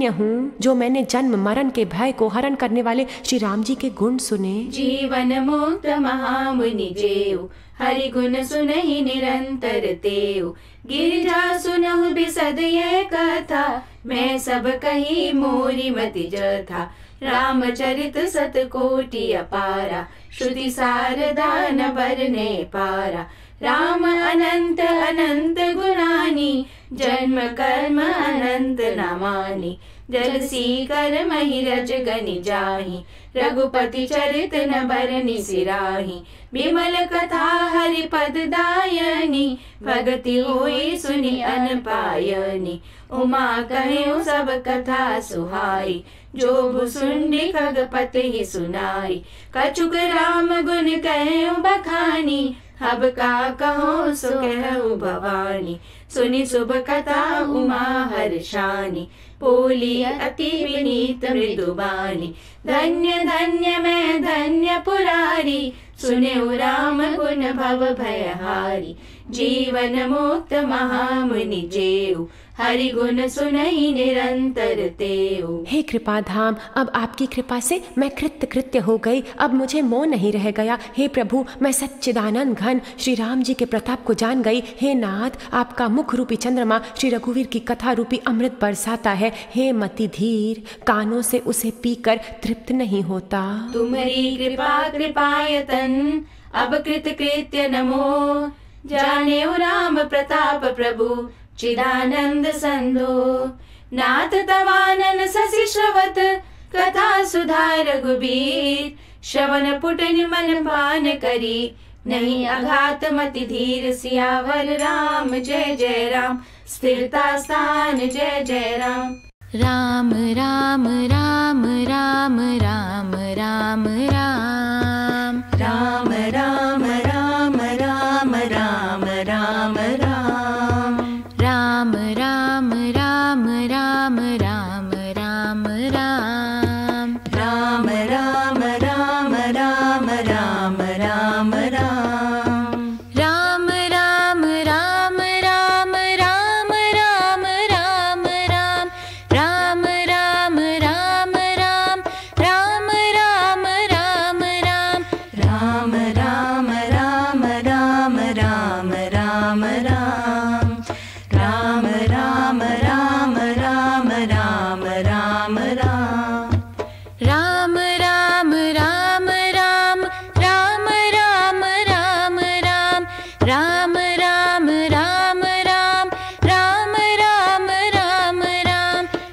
Speaker 1: हूँ जो मैंने जन्म मरण के भय को हरण करने वाले श्री राम जी के गुण सुने।
Speaker 2: जीवन मुक्त महामुनि जेऊ, हरि गुण सुनहि निरंतर तेऊ। गिरिजा सुनहु बिसद ये कथा, मैं सब कही मोरी मति जथा। रामचरित सतकोटि अपारा, श्रुति सारदा न बरने पारा। राम अनंत अनंत गुणानी, जन्म कर्म अनंत नमानि। जल सी कर मही रज गनि जाहि, रघुपति चरित न बरनि सिराहि। विमल कथा हरि पद दायनी, भगति होई सुनि अन पायनी। उमा कहेउ सब कथा सुहाई, जो भुसुंडी खगपति ही सुनाई। कछुक राम गुण कहेउ बखानी, अब का कहो सो कहु भवानी। सुनि शुभ कथा उमा हर्षानी, बोली अति विनीत मृदुबानी। धन्य धन्य मैं धन्य पुरारी, सुनेउ राम गुण भव भयहारी। जीवन मुक्त महामुनि जेऊ, हरि गुण सुनहि निरंतर तेऊ।
Speaker 1: हे कृपा धाम, अब आपकी कृपा से मैं कृत्य कृत्य हो गई, अब मुझे मोह नहीं रह गया। हे प्रभु, मैं सच्चिदानंद घन श्री राम जी के प्रताप को जान गई। हे नाथ, आपका मुख रूपी चंद्रमा श्री रघुवीर की कथा रूपी अमृत बरसाता है। हे मति धीर, कानों से उसे पीकर तृप्त नहीं होता।
Speaker 2: तुम्हारी कृपा कृपायतन, अब कृत कृत्य नमो। जानेउ राम प्रताप प्रभु, चिदानंद संधो। नाथ तवानन शशि श्रवत, कथा सुधा रघुबीर। श्रवण पुटन मन पान करी, नहीं अघात मति धीर। सियावर राम जय जय राम, स्थिरता स्थान जय जय राम।
Speaker 3: राम राम राम राम राम राम राम
Speaker 2: राम राम राम राम राम राम राम।
Speaker 3: राम राम राम राम राम राम राम।
Speaker 2: राम राम राम राम राम राम राम।
Speaker 3: राम राम राम राम राम राम राम राम। राम राम राम राम राम राम राम राम।
Speaker 2: राम राम राम राम राम राम राम। राम राम राम राम राम राम राम।
Speaker 3: राम राम राम राम राम राम राम राम।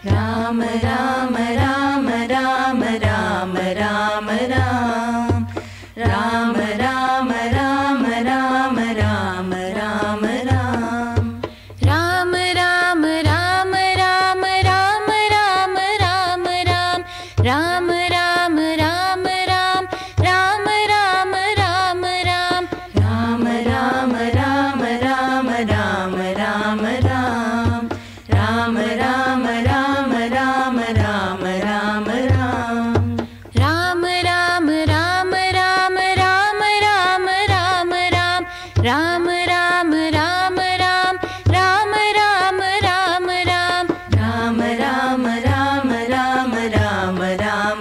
Speaker 3: राम राम राम राम राम राम राम राम।
Speaker 2: राम राम राम राम राम राम राम। राम राम राम राम राम राम राम।
Speaker 3: राम राम राम राम राम राम राम राम। राम राम राम राम राम राम राम राम।
Speaker 2: राम राम राम राम राम राम राम। राम राम राम राम राम राम राम।
Speaker 3: राम राम राम राम राम राम राम राम। राम राम राम राम राम राम राम राम।
Speaker 2: राम राम राम राम राम राम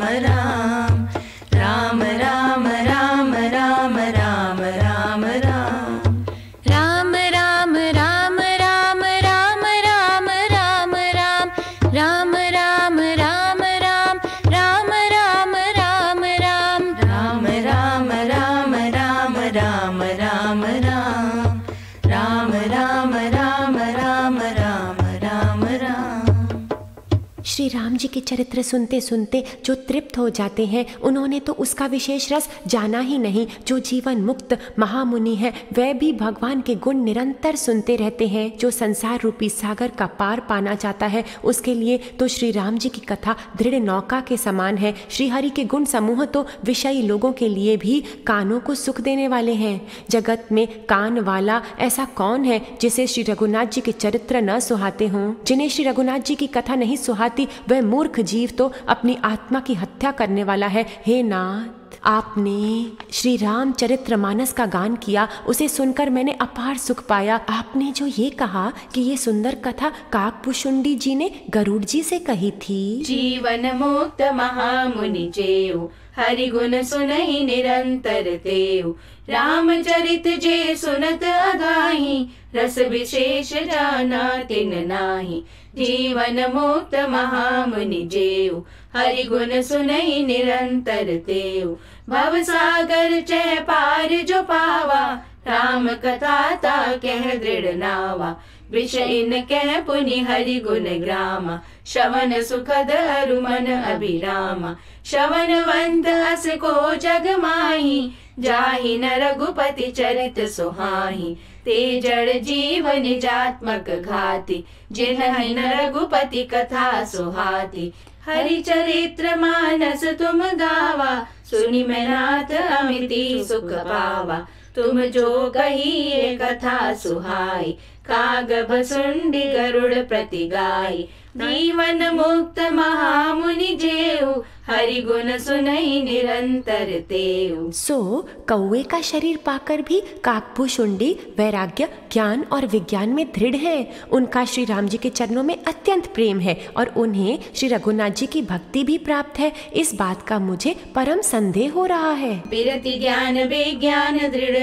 Speaker 1: चरित्र सुनते सुनते जो तृप्त हो जाते हैं, उन्होंने तो उसका विशेष रस जाना ही नहीं। जो जीवन मुक्त महामुनि है, वह भी भगवान के गुण निरंतर सुनते रहते हैं। जो संसार रूपी सागर का पार पाना चाहता है, उसके लिए तो श्री राम जी की कथा दृढ़ नौका के समान है। श्री हरि के गुण समूह तो विषयी लोगों के लिए भी कानों को सुख देने वाले हैं। जगत में कान वाला ऐसा कौन है जिसे श्री रघुनाथ जी के चरित्र न सुहाते हों। जिन्हें श्री रघुनाथ जी की कथा नहीं सुहाती, वह मूर्ख जीव तो अपनी आत्मा की हत्या करने वाला है। हे नाथ, आपने श्री राम चरित्रमानस का गान किया, उसे सुनकर मैंने अपार सुख पाया। आपने जो ये कहा कि ये सुंदर कथा काकभूषुंडी जी ने गरुड़ जी से कही थी।
Speaker 2: जीवन मुक्त महामुनि जेऊ, हरि गुण सुनहि निरंतर तेऊ। रामचरित जे सुनत अगाही, रस विशेष जाना तिन नाही। जीवन मुक्त महामुनि जेऊ, हरि गुण सुनहि निरंतर तेऊ। भव सागर चह पार जो पावा, राम कथा ता कह दृढ़ नावा। विषयिन कह पुनि हरि गुण ग्रामा, श्रवण सुखद अरु मन अभिरामा। श्रवणवंत अस को जग माही, जाहि न रघुपति चरित सुहाही। ते जड़ जीव निजात्मक घाति, जिन्हि न रघुपति कथा सुहाती। हरि चरित्र मानस तुम गावा, सुनि मैं नाथ अमिति सुख पावा। तुम जो कही ये कथा सुहाई, काकभूषुंडी गरुड़ प्रति गाई। जीवन मुक्त महामुनि जेऊ, हरि गुण सुनहि निरंतर तेऊ।
Speaker 1: सो कौवे का शरीर पाकर भी काकभूषुंडी वैराग्य, ज्ञान और विज्ञान में दृढ़ है। उनका श्री राम जी के चरणों में अत्यंत प्रेम है और उन्हें श्री रघुनाथ जी की भक्ति भी प्राप्त है। इस बात का मुझे परम संदेह हो रहा है।
Speaker 2: बिरति ज्ञान विज्ञान दृढ़,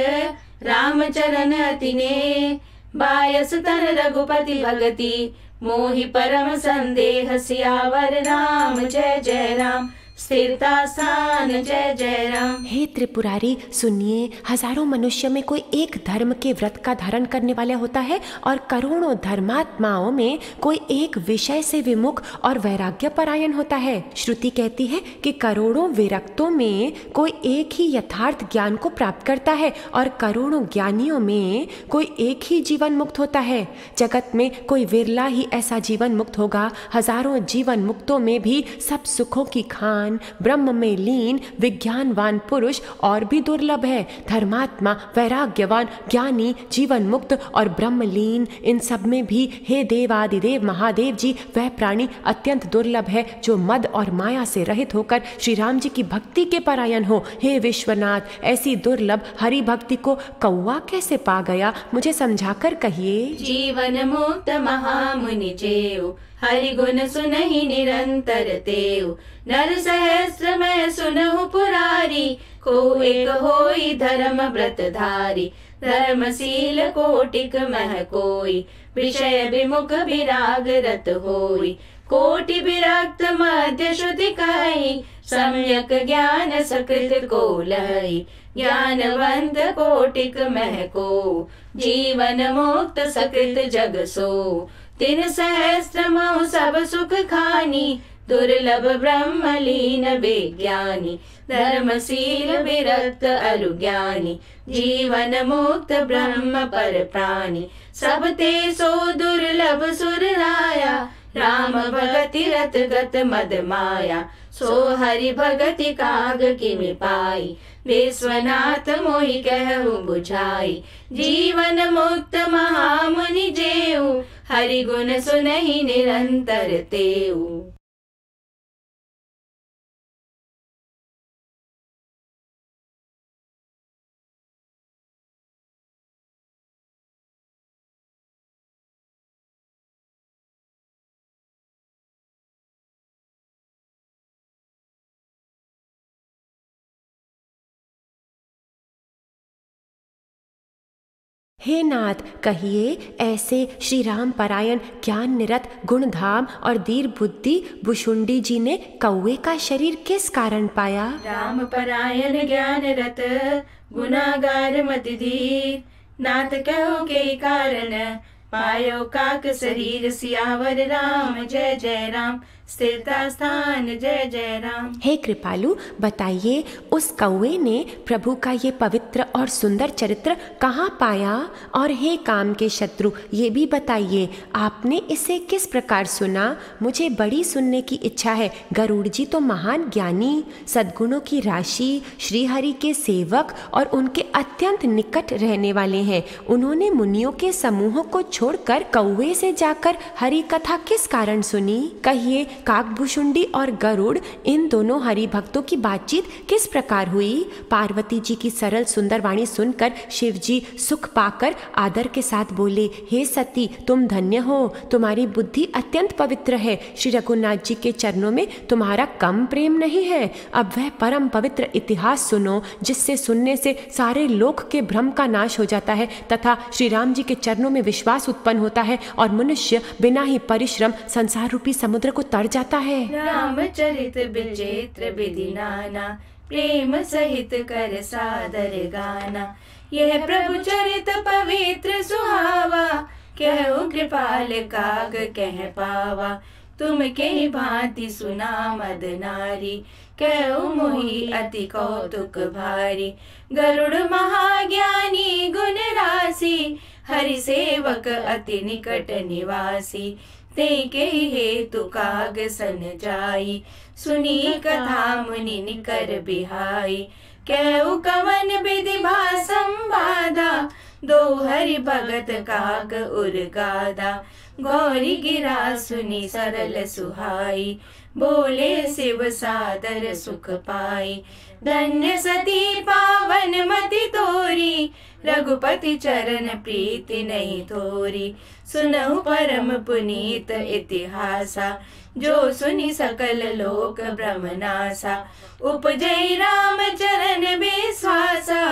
Speaker 2: राम चरण अति ने। बायस तन रघुपति भगति, मोहि परम संदेह। सियावर राम जय जय राम, स्थिरता स्थान जय जय राम।
Speaker 1: हे त्रिपुरारी सुनिए, हजारों मनुष्य में कोई एक धर्म के व्रत का धारण करने वाला होता है और करोड़ों धर्मात्माओं में कोई एक विषय से विमुख और वैराग्य परायण होता है। श्रुति कहती है कि करोड़ों विरक्तों में कोई एक ही यथार्थ ज्ञान को प्राप्त करता है और करोड़ों ज्ञानियों में कोई एक ही जीवन मुक्त होता है। जगत में कोई विरला ही ऐसा जीवन मुक्त होगा। हजारों जीवन मुक्तों में भी सब सुखों की खान, ब्रह्म में लीन विज्ञानवान पुरुष और भी दुर्लभ है। धर्मात्मा, वैराग्यवान, ज्ञानी, जीवन मुक्त और ब्रह्मलीन, इन सब में भी हे देवादिदेव महादेव जी, वह प्राणी अत्यंत दुर्लभ है जो मद और माया से रहित होकर श्री राम जी की भक्ति के परायण हो। हे विश्वनाथ, ऐसी दुर्लभ हरि भक्ति को कौवा कैसे पा गया, मुझे समझाकर कहिए।
Speaker 2: जीवन मुक्त महामुनि जेऊ, हरि गुण सुनहि निरंतर तेऊ। नर सहस्र मैं सुनहु पुरारी, को एक होई धर्म व्रत धारी। धर्मशील कोटिक मह कोई, विषय विमुख विराग रत होई। कोटि विरक्त मध्य श्रुति कही, सम्यक ज्ञान सकृत को लही। ज्ञानवंत कोटिक मह को, जीवन मुक्त सकृत जग सो। तिन सहस्त्र महु सब सुख खानी, दुर्लभ ब्रह्मलीन विज्ञानी। धर्मशील विरक्त अरु ज्ञानी, जीवन मुक्त ब्रह्म पर प्राणी। सब ते सो दुर्लभ सुर राया, राम भगति रत गत मद माया। सो हरि भगति काग किमि पाई, विश्वनाथ मोहि कहु बुझाई। जीवन मुक्त महामुनि जेऊ, हरि गुण सुनहि निरंतर तेऊ।
Speaker 1: हे नाथ, कहिए ऐसे श्री राम परायण ज्ञान निरत गुणधाम और दीर बुद्धि भुषुंडी जी ने कौवे का शरीर किस कारण पाया?
Speaker 2: राम परायण ज्ञान रत गुनागार मति धीर, नाथ कहो के कारण पायो काक शरीर। सियावर राम जय जय राम, स्थिरता स्थान जय जय राम।
Speaker 1: हे कृपालु, बताइए उस कौवे ने प्रभु का ये पवित्र और सुंदर चरित्र कहाँ पाया? और हे काम के शत्रु, ये भी बताइए आपने इसे किस प्रकार सुना? मुझे बड़ी सुनने की इच्छा है। गरुड़ जी तो महान ज्ञानी, सद्गुणों की राशि, श्रीहरि के सेवक और उनके अत्यंत निकट रहने वाले हैं। उन्होंने मुनियों के समूह को छोड़कर कौवे से जाकर हरि कथा किस कारण सुनी? कहिए, काकभुशुंडी और गरुड़, इन दोनों हरि भक्तों की बातचीत किस प्रकार हुई? पार्वती जी की सरल सुंदर वाणी सुनकर शिव जी सुख पाकर आदर के साथ बोले, हे सती, तुम धन्य हो, तुम्हारी बुद्धि अत्यंत पवित्र है। श्री रघुनाथ जी के चरणों में तुम्हारा कम प्रेम नहीं है। अब वह परम पवित्र इतिहास सुनो, जिससे सुनने से सारे लोक के भ्रम का नाश हो जाता है तथा श्री राम जी के चरणों में विश्वास उत्पन्न होता है और मनुष्य बिना ही परिश्रम संसार रूपी समुद्र को तर जाता है।
Speaker 2: रामचरित विचित्र विधि नाना, प्रेम सहित कर सादर गाना। यह प्रभु चरित पवित्र सुहावा, कहु कृपाल काग कह पावा। तुम के भांति सुना मद नारी, कहु मोहि अति कौतुक भारी। गरुड़ महाज्ञानी गुण राशि, हरि सेवक अति निकट निवासी। ते के हेतु काग सन जाई, सुनी कथा मुनि निकर बिहाई। कहु कवन विधि भा संवादा, दो हरि भगत काग उर गादा। गौरी गिरा सुनी सरल सुहाई, बोले शिव सादर सुख पाई। धन्य सती पावन मति तोरी, रघुपति चरण प्रीति नहीं थोरी। सुनहु परम पुनीत इतिहासा, जो सुनी सकल लोक भ्रमनासा। उपजई राम चरण विश्वासा,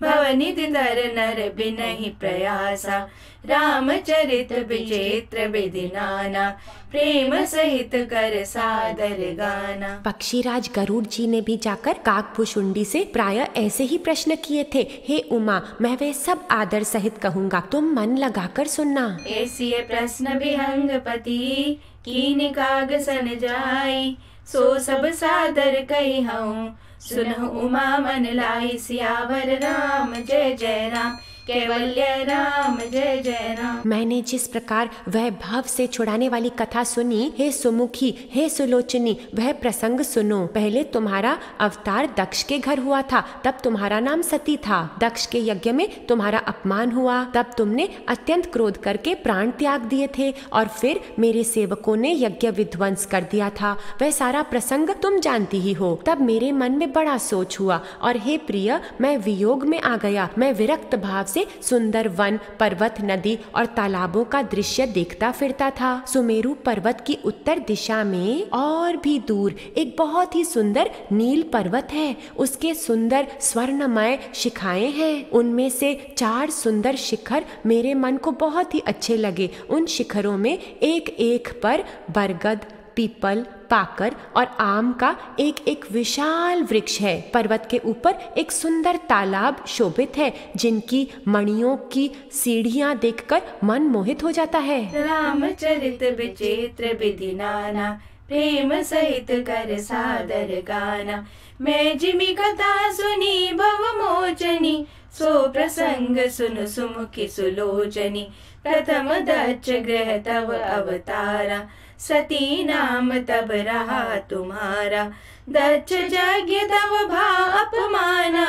Speaker 2: भवनिधि धर नर बिनहि प्रयासा। रामचरित विचित्र विधि नाना, प्रेम सहित कर सादर गाना।
Speaker 1: पक्षीराज गरुड़ जी ने भी जाकर काकभुशुंडी से प्राय ऐसे ही प्रश्न किए थे। हे उमा, मैं वे सब आदर सहित कहूँगा, तुम मन लगाकर सुनना।
Speaker 2: ऐसी प्रश्न विहंगपति, कीन काग सन जाई। सो सब सादर कही हूँ, सुनहु उमा मन लाई। सियावर राम जय जय राम, कैवल्य राम जय जय राम।
Speaker 1: मैंने जिस प्रकार वह भव से छुड़ाने वाली कथा सुनी, हे सुमुखी, हे सुलोचनी, वह प्रसंग सुनो। पहले तुम्हारा अवतार दक्ष के घर हुआ था, तब तुम्हारा नाम सती था। दक्ष के यज्ञ में तुम्हारा अपमान हुआ, तब तुमने अत्यंत क्रोध करके प्राण त्याग दिए थे और फिर मेरे सेवकों ने यज्ञ विध्वंस कर दिया था। वह सारा प्रसंग तुम जानती ही हो। तब मेरे मन में बड़ा सोच हुआ और हे प्रिय, मैं वियोग में आ गया। मैं विरक्त भाव से सुंदर वन, पर्वत, नदी और तालाबों का दृश्य देखता फिरता था। सुमेरु पर्वत की उत्तर दिशा में और भी दूर एक बहुत ही सुंदर नील पर्वत है। उसके सुंदर स्वर्णमय शिखाएं हैं। उनमें से 4 सुंदर शिखर मेरे मन को बहुत ही अच्छे लगे। उन शिखरों में एक एक पर बरगद, पीपल, पाकर और आम का एक एक विशाल वृक्ष है। पर्वत के ऊपर एक सुंदर तालाब शोभित है, जिनकी मणियों की सीढ़ियां देखकर मन मोहित हो जाता है।
Speaker 2: रामचरित विचित्र विधि नाना, प्रेम सहित कर सादर गाना। मैं जिमि कथा सुनी भव मोचनी, सो प्रसंग सुन सुमुखी सुलोचनी। प्रथम दक्ष गृह तव अवतारा, सती नाम तब रहा तुम्हारा। दक्ष यज्ञ तब भा अपमाना,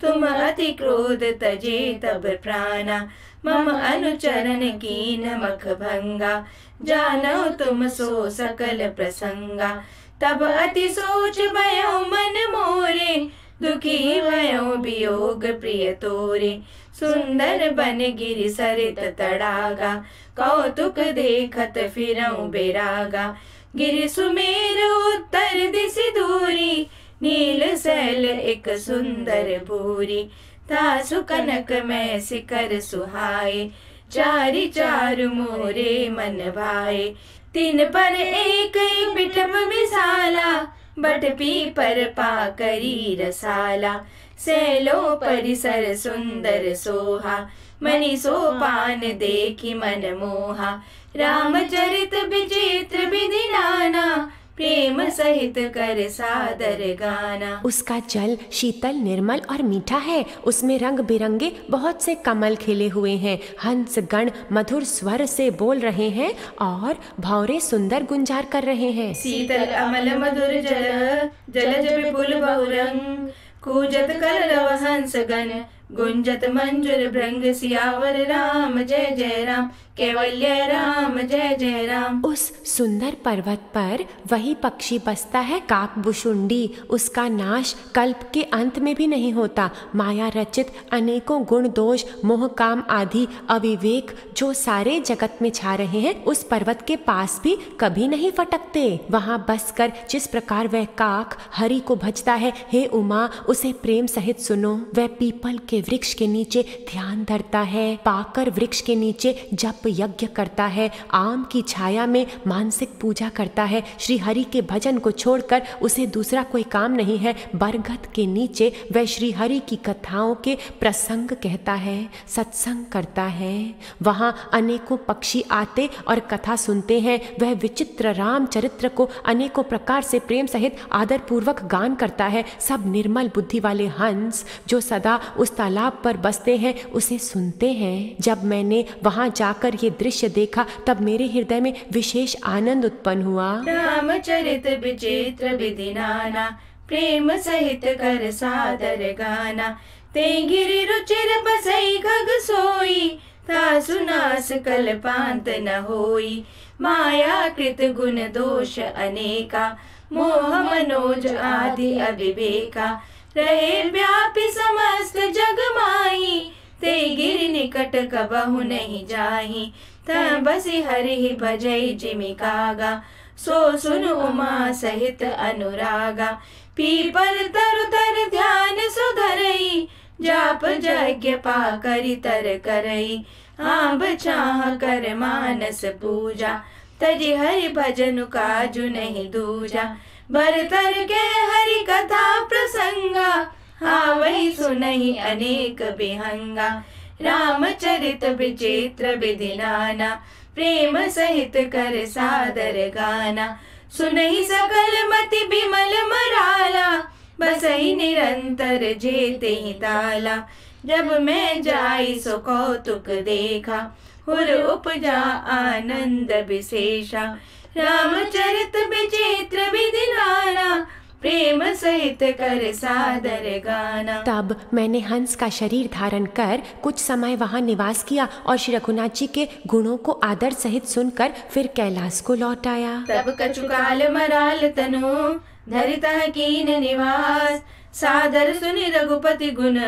Speaker 2: तुम अति क्रोध तजे तब प्राणा। मम अनुचरण कीन मख भंगा, जानो तुम सो सकल प्रसंगा। तब अति सोच भयो मन मोरे, दुखी भयो वियोग प्रिय तोरे। सुंदर बन गिरि सरित तड़ागा, कौतुक देखत फिरऊं बेरागा। गिरि सुमेर उत्तर दिशि दूरी, नील सैल एक सुंदर भूरी। तासु कनक में शिखर सुहाए, चारि चारु मोरे मन भाए। तीन पर एक बिटप विशाला, बट पीपर पाकरी रसाला। सैलो परिसर सुंदर सोहा, मणि सोपान देखी मन मोहा। रामचरित विचित्र विधि नाना, प्रेम सहित कर सादर गाना।
Speaker 1: उसका जल शीतल निर्मल और मीठा है, उसमें रंग बिरंगे बहुत से कमल खिले हुए हैं। हंस गण मधुर स्वर से बोल रहे हैं और भौरे सुंदर गुंजार कर रहे हैं।
Speaker 2: शीतल अमल मधुर जल जलज विपुल बहुरंग, कूजत कलरव हंस गण, गुंजत मंजुर भृंग। सियावर राम जय जय राम, कैवल्य राम जय जय राम।
Speaker 1: उस सुंदर पर्वत पर वही पक्षी बसता है काकभुशुंडी। उसका नाश कल्प के अंत में भी नहीं होता। माया रचित अनेकों गुण दोष मोह काम आदि अविवेक जो सारे जगत में छा रहे हैं, उस पर्वत के पास भी कभी नहीं फटकते। वहाँ बसकर जिस प्रकार वह काक हरि को भजता है, हे उमा उसे प्रेम सहित सुनो। वह पीपल के वृक्ष के नीचे ध्यान धरता है, पाकर वृक्ष के नीचे जप यज्ञ करता है, आम की छाया में मानसिक पूजा करता है। श्री हरि के भजन को छोड़कर उसे दूसरा कोई काम नहीं है। बरगद के नीचे वह श्री हरि की कथाओं के प्रसंग कहता है, सत्संग करता है। वहाँ अनेकों पक्षी आते और कथा सुनते हैं। वह विचित्र राम चरित्र को अनेकों प्रकार से प्रेम सहित आदर पूर्वक गान करता है। सब निर्मल बुद्धि वाले हंस जो सदा उस तालाब पर बसते हैं उसे सुनते हैं। जब मैंने वहाँ जाकर ये दृश्य देखा तब मेरे हृदय में विशेष आनंद उत्पन्न हुआ।
Speaker 2: रामचरित विचित्र विधि नाना, प्रेम सहित कर सादर गाना। ते गिरि रुचिर बसई खग सोई, ता सुनास कल्पांत न होई। माया कृत गुण दोष अनेका, मोह मनोज आदि अविवेका। रहे व्यापी समस्त जग माही, ते गिर निकट कबहु नहीं जाही। तब बसी हरि भजई जिमिकागा, सो सुन उमा सहित अनुरागा। पीपल तरु तर ध्यान सुधरई, जाप यज्ञ पा करि तर करई। आब चाह कर मानस पूजा, तजि हरि भजन काजु नहीं दूजा। बरतर के हरि कथा प्रसंगा, वही सुनहि अनेक विहंगा। रामचरित विचित्र विधि नाना, प्रेम सहित कर सादर गाना। सुनहि सकल मति बिमल मराला, बसहि निरंतर जेते ही ताला। जब मैं जाई सो कौतुक देखा, हुर उपजा आनंद विशेषा। रामचरित विचित्र विधि नाना, प्रेम सहित कर सादर गाना।
Speaker 1: तब मैंने हंस का शरीर धारण कर कुछ समय वहाँ निवास किया और श्री रघुनाथ जी के गुणों को आदर सहित सुनकर फिर कैलाश को लौट आया।
Speaker 2: तब कछुकाल मराल तनु, धरितः कीन निवास। सादर सुनि रघुपति गुण,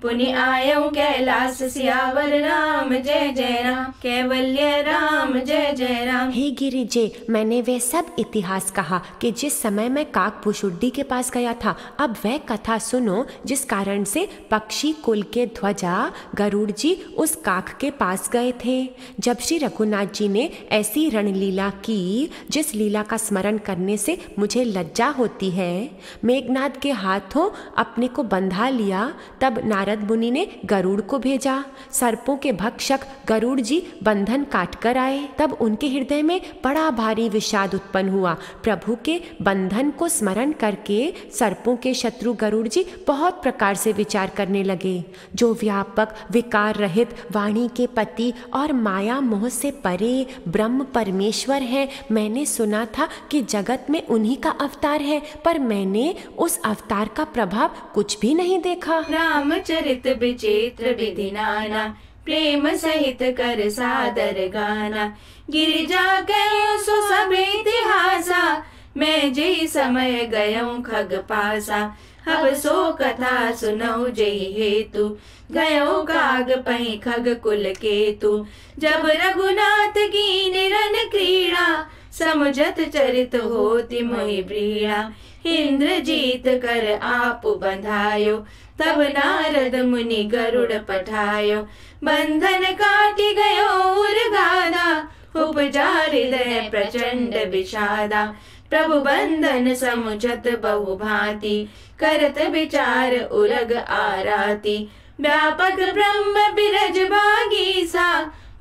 Speaker 2: पुनि आयऊ कैलास। सियावर राम जय जय राम, कैवल्य राम जय जय राम।
Speaker 1: हे गिरिजे, मैंने वह सब इतिहास कहा कि जिस समय मैं काकभुशुंडी के पास गया था। अब वह कथा सुनो जिस कारण से पक्षी कुल के ध्वजा गरुड़ जी उस काक के पास गए थे। जब श्री रघुनाथ जी ने ऐसी रणलीला की जिस लीला का स्मरण करने से मुझे लज्जा होती है, मेघनाद के हाथों अपने को बंधा लिया, तब नारद मुनि ने गरुड़ को भेजा। सर्पों के भक्षक गरुड़ जी बंधन काट कर आए। तब उनके हृदय में बड़ा भारी विषाद उत्पन्न हुआ। प्रभु के बंधन को स्मरण करके सर्पों के शत्रु गरुड़ जी बहुत प्रकार से विचार करने लगे। जो व्यापक विकार रहित वाणी के पति और माया मोह से परे ब्रह्म परमेश्वर है, मैंने सुना था कि जगत में उन्हीं का अवतार है, पर मैंने उस अवतार का प्रभाव कुछ भी नहीं देखा।
Speaker 2: रामचरित विचित्र विधि नाना, प्रेम सहित कर सादर गाना। गिरिजा गयो सो सब इतिहासा, मैं जय समय गयो खग पासा। अब सो कथा सुनऊ जय हेतु, गयो काग पही खग कुल केतु। जब रघुनाथ की निरन क्रीड़ा, समझत चरित होति मोहि प्रीड़ा। इंद्रजीत कर आप बंधायो, तब नारद मुनि गरुड़ पठायो। बंधन काटि गयो उरगादा, उपजा हृदय प्रचंड विषादा। प्रभु बंधन समुझत बहु भांति, करत विचार उरग आराती। व्यापक ब्रह्म बिरज भागीसा,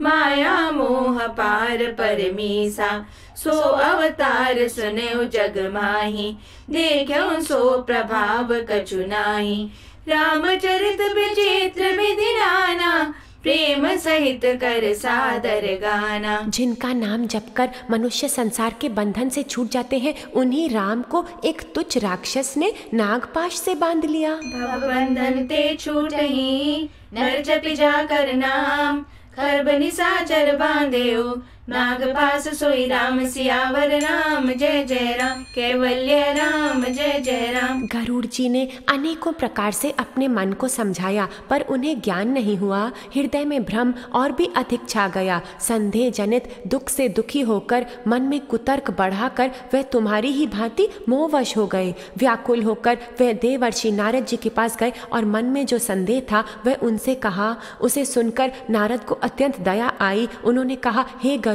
Speaker 2: माया मोह पार परमीसा। सो अवतार सुन्यो जग माही, देखो सो प्रभाव कछु नाही। रामचरित विचित्र विधि नाना, प्रेम सहित कर सादर गाना।
Speaker 1: जिनका नाम जपकर मनुष्य संसार के बंधन से छूट जाते हैं, उन्हीं राम को एक तुच्छ राक्षस ने नागपाश से बांध लिया।
Speaker 2: भव बंधन ते छूटहि, नर जपि जाकर नाम। खरब निशाचर बांधेओ, नागपाश सोई राम। सियावर राम जय जय राम, कैवल्य राम जय जय राम।
Speaker 1: गरुड़ जी ने अनेकों प्रकार से अपने मन को समझाया, पर उन्हें ज्ञान नहीं हुआ। हृदय में भ्रम और भी अधिक छा गया। संदेह जनित दुख से दुखी होकर मन में कुतर्क बढ़ाकर वह तुम्हारी ही भांति मोहवश हो गए। व्याकुल होकर वह देवर्षि नारद जी के पास गए और मन में जो संदेह था वह उनसे कहा। उसे सुनकर नारद को अत्यंत दया आई। उन्होंने कहा, हे गरुड़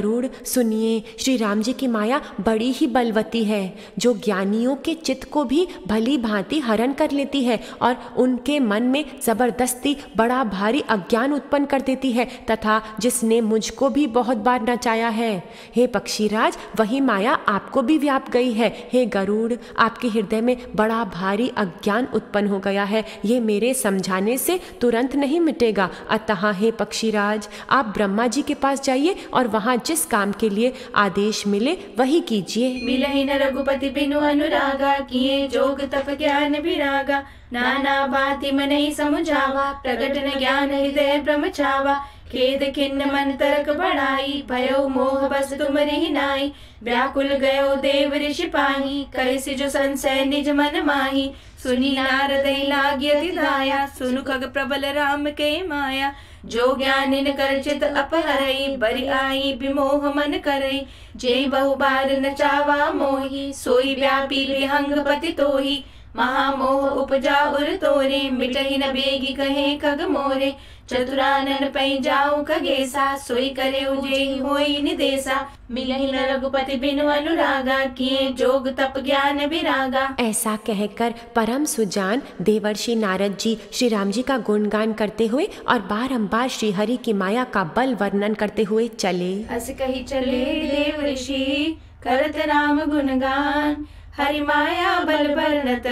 Speaker 1: सुनिए, श्री राम जी की माया बड़ी ही बलवती है, जो ज्ञानियों के चित्त को भी भली भांति हरण कर लेती है और उनके मन में जबरदस्ती बड़ा भारी अज्ञान उत्पन्न कर देती है, तथा जिसने मुझको भी बहुत बार नचाया है। हे पक्षीराज, वही माया आपको भी व्याप गई है। हे गरुड़, आपके हृदय में बड़ा भारी अज्ञान उत्पन्न हो गया है। ये मेरे समझाने से तुरंत नहीं मिटेगा। अतः हे पक्षीराज, आप ब्रह्मा जी के पास जाइए और वहाँ जिस काम के लिए आदेश मिले वही कीजिए।
Speaker 2: मिलहि न रघुपति बिनु अनुरागा, किए जोग तप ज्ञान विरागा। नाना बाति मनहि समुझावा, प्रगट न ज्ञान हृदय ब्रह्म छावा। खेद खिन्न मन तर्क बढ़ाई, भयो मोह बस तुमरि नाई। व्याकुल गयो देव ऋषि पाही, कैसे जो संशय निज मन माही। सुनी नारद लागी अति दाया, सुनु खग प्रबल राम के माया। जो ज्ञानिन कर चित अपहरई, बरि आई विमोह मन करई। जे बहु बार नचावा मोही, सोई व्यापी विहंग पति तोही। महामोह उपजा उर तोरे, मिटहि न बेगी कहे खग मोरे। चतुरानन पै जाऊ खगेसा, सोई करे उजेहि होई निदेसा। मिलहि न रघुपति बिनु अनुरागा, किए जोग तप ज्ञान विरागा।
Speaker 1: ऐसा कहकर परम सुजान देवर्षि नारद जी श्री राम जी का गुणगान करते हुए और बारंबार श्री हरि की माया का बल वर्णन करते हुए चले।
Speaker 2: हस कही चले देव ऋषि, करत राम गुणगान। हरि माया बल वर्णत,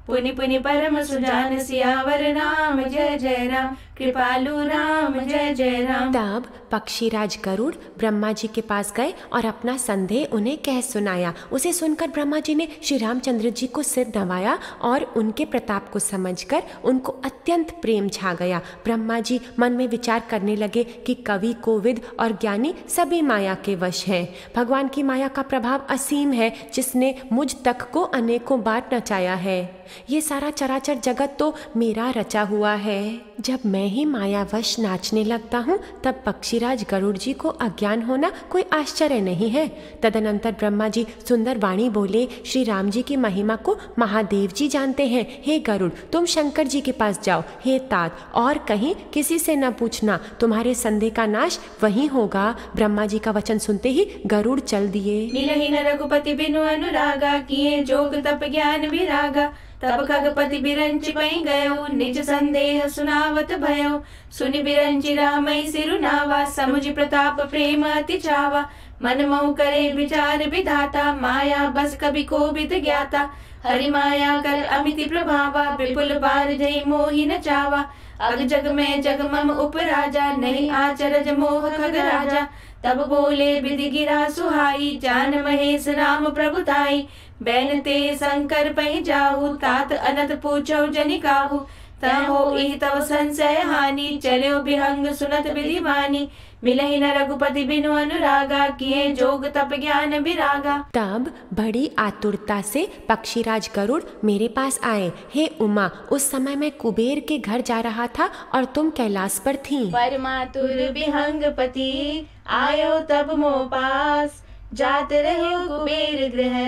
Speaker 2: पुनि पुनि परम सुजान। सियावर राम जय जय राम, कृपालु राम जय जय राम।
Speaker 1: तब पक्षीराज गरुड़ ब्रह्मा जी के पास गए और अपना संदेह उन्हें कह सुनाया। उसे सुनकर ब्रह्मा जी ने श्री रामचंद्र जी को सिर नवाया और उनके प्रताप को समझकर उनको अत्यंत प्रेम छा गया। ब्रह्मा जी मन में विचार करने लगे कि कवि, कोविद और ज्ञानी सभी माया के वश हैं। भगवान की माया का प्रभाव असीम है, जिसने मुझ तक को अनेकों बार नचाया है। ये सारा चराचर जगत तो मेरा रचा हुआ है। जब मैं ही मायावश नाचने लगता हूँ, तब पक्षीराज गरुड़ जी को अज्ञान होना कोई आश्चर्य नहीं है। तदनंतर ब्रह्मा जी सुंदर वाणी बोले, श्री राम जी की महिमा को महादेव जी जानते हैं। हे गरुड़, तुम शंकर जी के पास जाओ। हे तात, और कहीं किसी से न पूछना, तुम्हारे संदेह का नाश वहीं होगा। ब्रह्मा जी का वचन सुनते ही गरुड़ चल दिए।
Speaker 2: मिलहि न रघुपति बिनु अनुरागा, किए जोग तप ज्ञान विरागा। तब खगपति बिरंचि पै गयो, निज संदेह सुनावत भयो। सुनि बिरंचि रामई सिरुनावा, समुझ प्रताप प्रेम अति चावा। मन मोह करे विचार विधाता, माया बस कभी कोविद ज्ञाता। हरि माया कर अमिति प्रभावा, विपुल बार जय मोहि न चावा। अग जग में जग मम उपराजा, नहीं आचरज मोह खग राजा। तब बोले विधि गिरा सुहाई, जान महेश राम प्रभुताई। बैन ते शंकर पै जाहु, तात अनत पूछो जनि काहू। तहो इह तव संशय हानि, चलो विहंग सुनत विधि वाणी। मिलहि न रघुपति बिनु अनुरागा, किए जोग तप ज्ञान विरागा।
Speaker 1: तब बड़ी आतुरता से पक्षीराज गरुड़ मेरे पास आए। हे उमा, उस समय मैं कुबेर के घर जा रहा था और तुम कैलाश पर थीं।
Speaker 2: परमातुर विहंग पति, आयो तब मो पास। जात रहो कुबेर गृह,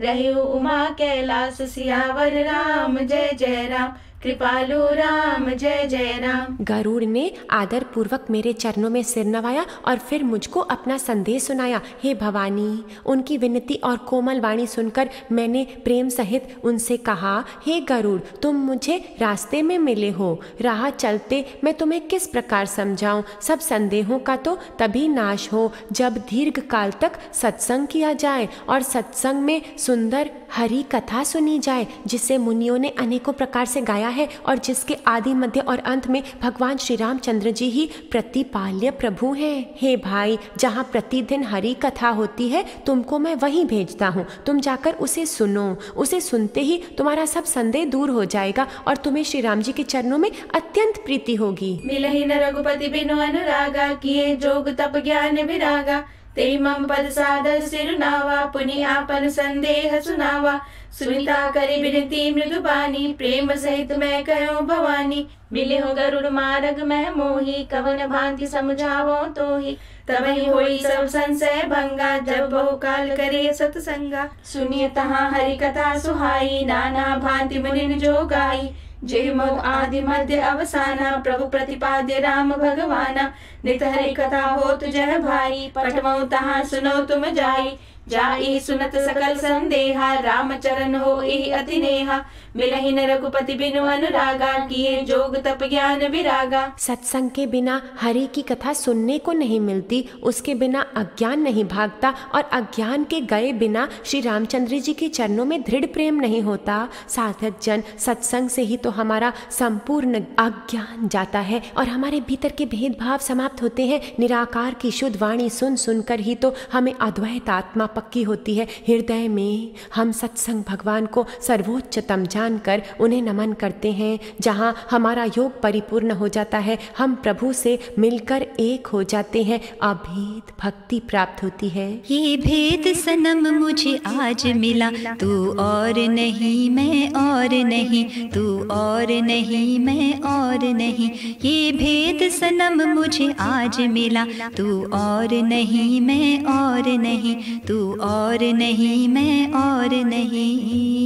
Speaker 2: रहो उमा कैलाश। सियावर राम जय जय राम, कृपालु राम जय जय राम।
Speaker 1: गरुड़ ने आदर पूर्वक मेरे चरणों में सिर नवाया और फिर मुझको अपना संदेश सुनाया। हे भवानी, उनकी विनती और कोमल वाणी सुनकर मैंने प्रेम सहित उनसे कहा, हे गरुड़, तुम मुझे रास्ते में मिले हो, राह चलते मैं तुम्हें किस प्रकार समझाऊं। सब संदेहों का तो तभी नाश हो जब दीर्घ काल तक सत्संग किया जाए और सत्संग में सुंदर हरि कथा सुनी जाए, जिसे मुनियों ने अनेकों प्रकार से गाया है और जिसके आदि मध्य और अंत में भगवान श्री रामचंद्र जी ही प्रतिपाल्य प्रभु हैं। हे भाई, जहाँ प्रतिदिन हरि कथा होती है तुमको मैं वहीं भेजता हूँ। तुम जाकर उसे सुनो। उसे सुनते ही तुम्हारा सब संदेह दूर हो जाएगा और तुम्हें श्री राम जी के चरणों में अत्यंत प्रीति होगी।
Speaker 2: मिलहि न रघुपति बिनु अनुरागा, किए जोग तप ज्ञान विरागा। ते मम पद सादर सिरुनावा, पुनि आपन संदेह सुनावा। सुनीता करी बिनती मृदु बानी, प्रेम सहित मैं कहो भवानी। मिले हो गरुड़ मार्ग मैं मोही, कवन भांति समझावो तोही। तबहि होई सब संशय भंगा, जब बहुकाल करे सतसंगा। सुनिए तहाँ हरि कथा सुहाई, नाना भांति मुनिन जो गाई। जय मो आदि मध्य अवसाना, प्रभु प्रतिपाद्य राम भगवाना। नित हरि कथा होत जय भाई, पठमौ तहाँ सुनो तुम जाई। जाई सुनत सकल संदेहा, राम चरण हो इहि अति नेहा। मिलहि न रघुपति बिनु अनुरागा, किए जोग तप ज्ञान विरागा।
Speaker 1: सत्संग के बिना हरि की कथा सुनने को नहीं मिलती, उसके बिना अज्ञान नहीं भागता और अज्ञान के गए बिना श्री रामचंद्र जी के चरणों में दृढ़ प्रेम नहीं होता। साधक जन, सत्संग से ही तो हमारा संपूर्ण अज्ञान जाता है और हमारे भीतर के भेदभाव समाप्त होते हैं। निराकार की शुद्ध वाणी सुन सुनकर ही तो हमें अद्वैत आत्मा पक्की होती है। हृदय में हम सत्संग भगवान को सर्वोच्चतम जानकर उन्हें नमन करते हैं। जहाँ हमारा योग परिपूर्ण हो जाता है, हम प्रभु से मिलकर एक हो जाते हैं, अभेद भक्ति प्राप्त होती है।
Speaker 3: ये भेद सनम मुझे आज मिला, तू और नहीं मैं और नहीं, तू और नहीं मैं और नहीं। ये भेद सनम मुझे आज मिला, तू और नहीं मैं और नहीं, तू और नहीं मैं और नहीं।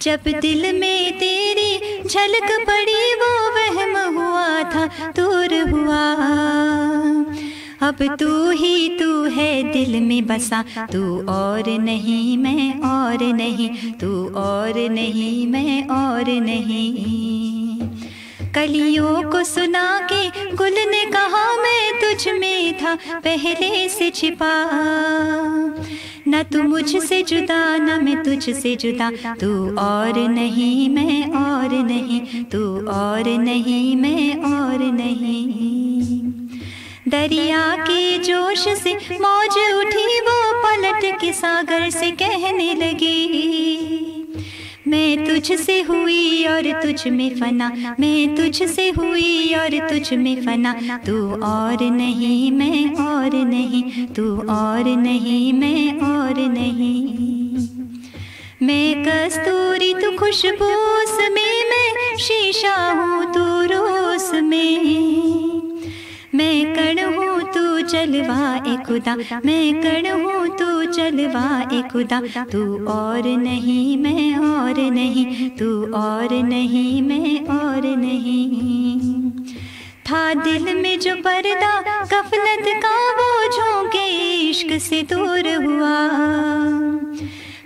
Speaker 3: जब दिल में तेरी झलक पड़ी वो वहम हुआ था दूर हुआ। अब तू ही तू है दिल में बसा, तू और नहीं मैं और नहीं, तू और नहीं मैं और नहीं। कलियों को सुना के गुल ने कहा मैं तुझ में था पहले से छिपा। न तू मुझसे जुदा न मैं तुझसे जुदा, तू और नहीं मैं और नहीं, तू और नहीं मैं और नहीं। दरिया के जोश से मौज उठी वो पलट के सागर से कहने लगी। मैं तुझसे हुई और तुझ में फना, मैं तुझसे हुई और तुझ में फना। तू और नहीं मैं और नहीं, तू और नहीं मैं और नहीं। मैं कस्तूरी तू खुशबू में, मैं शीशा हूँ तू रोस में। मैं कण हूँ तू जलवा ए खुदा, मैं कण हूँ तू जलवा ए खुदा। तू और नहीं मैं और नहीं, तू और नहीं मैं और नहीं। था दिल में जो पर्दा गफलत का वो झोंके इश्क से दूर हुआ।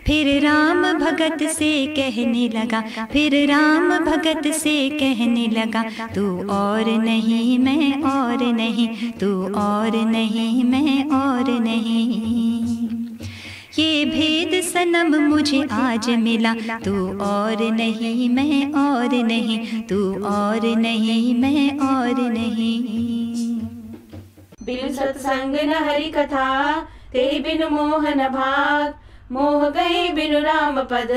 Speaker 3: फिर राम भगत से कहने लगा, फिर राम भगत से कहने लगा। तू और नहीं मैं और नहीं, तू और नहीं मैं और नहीं। ये भेद सनम मुझे आज मिला, तू और नहीं मैं और नहीं, तू और नहीं मैं और नहीं।
Speaker 2: बिन सत्संग न हरि कथा, ते बिनु मोह न भाग। मोह गए बिनु राम पद,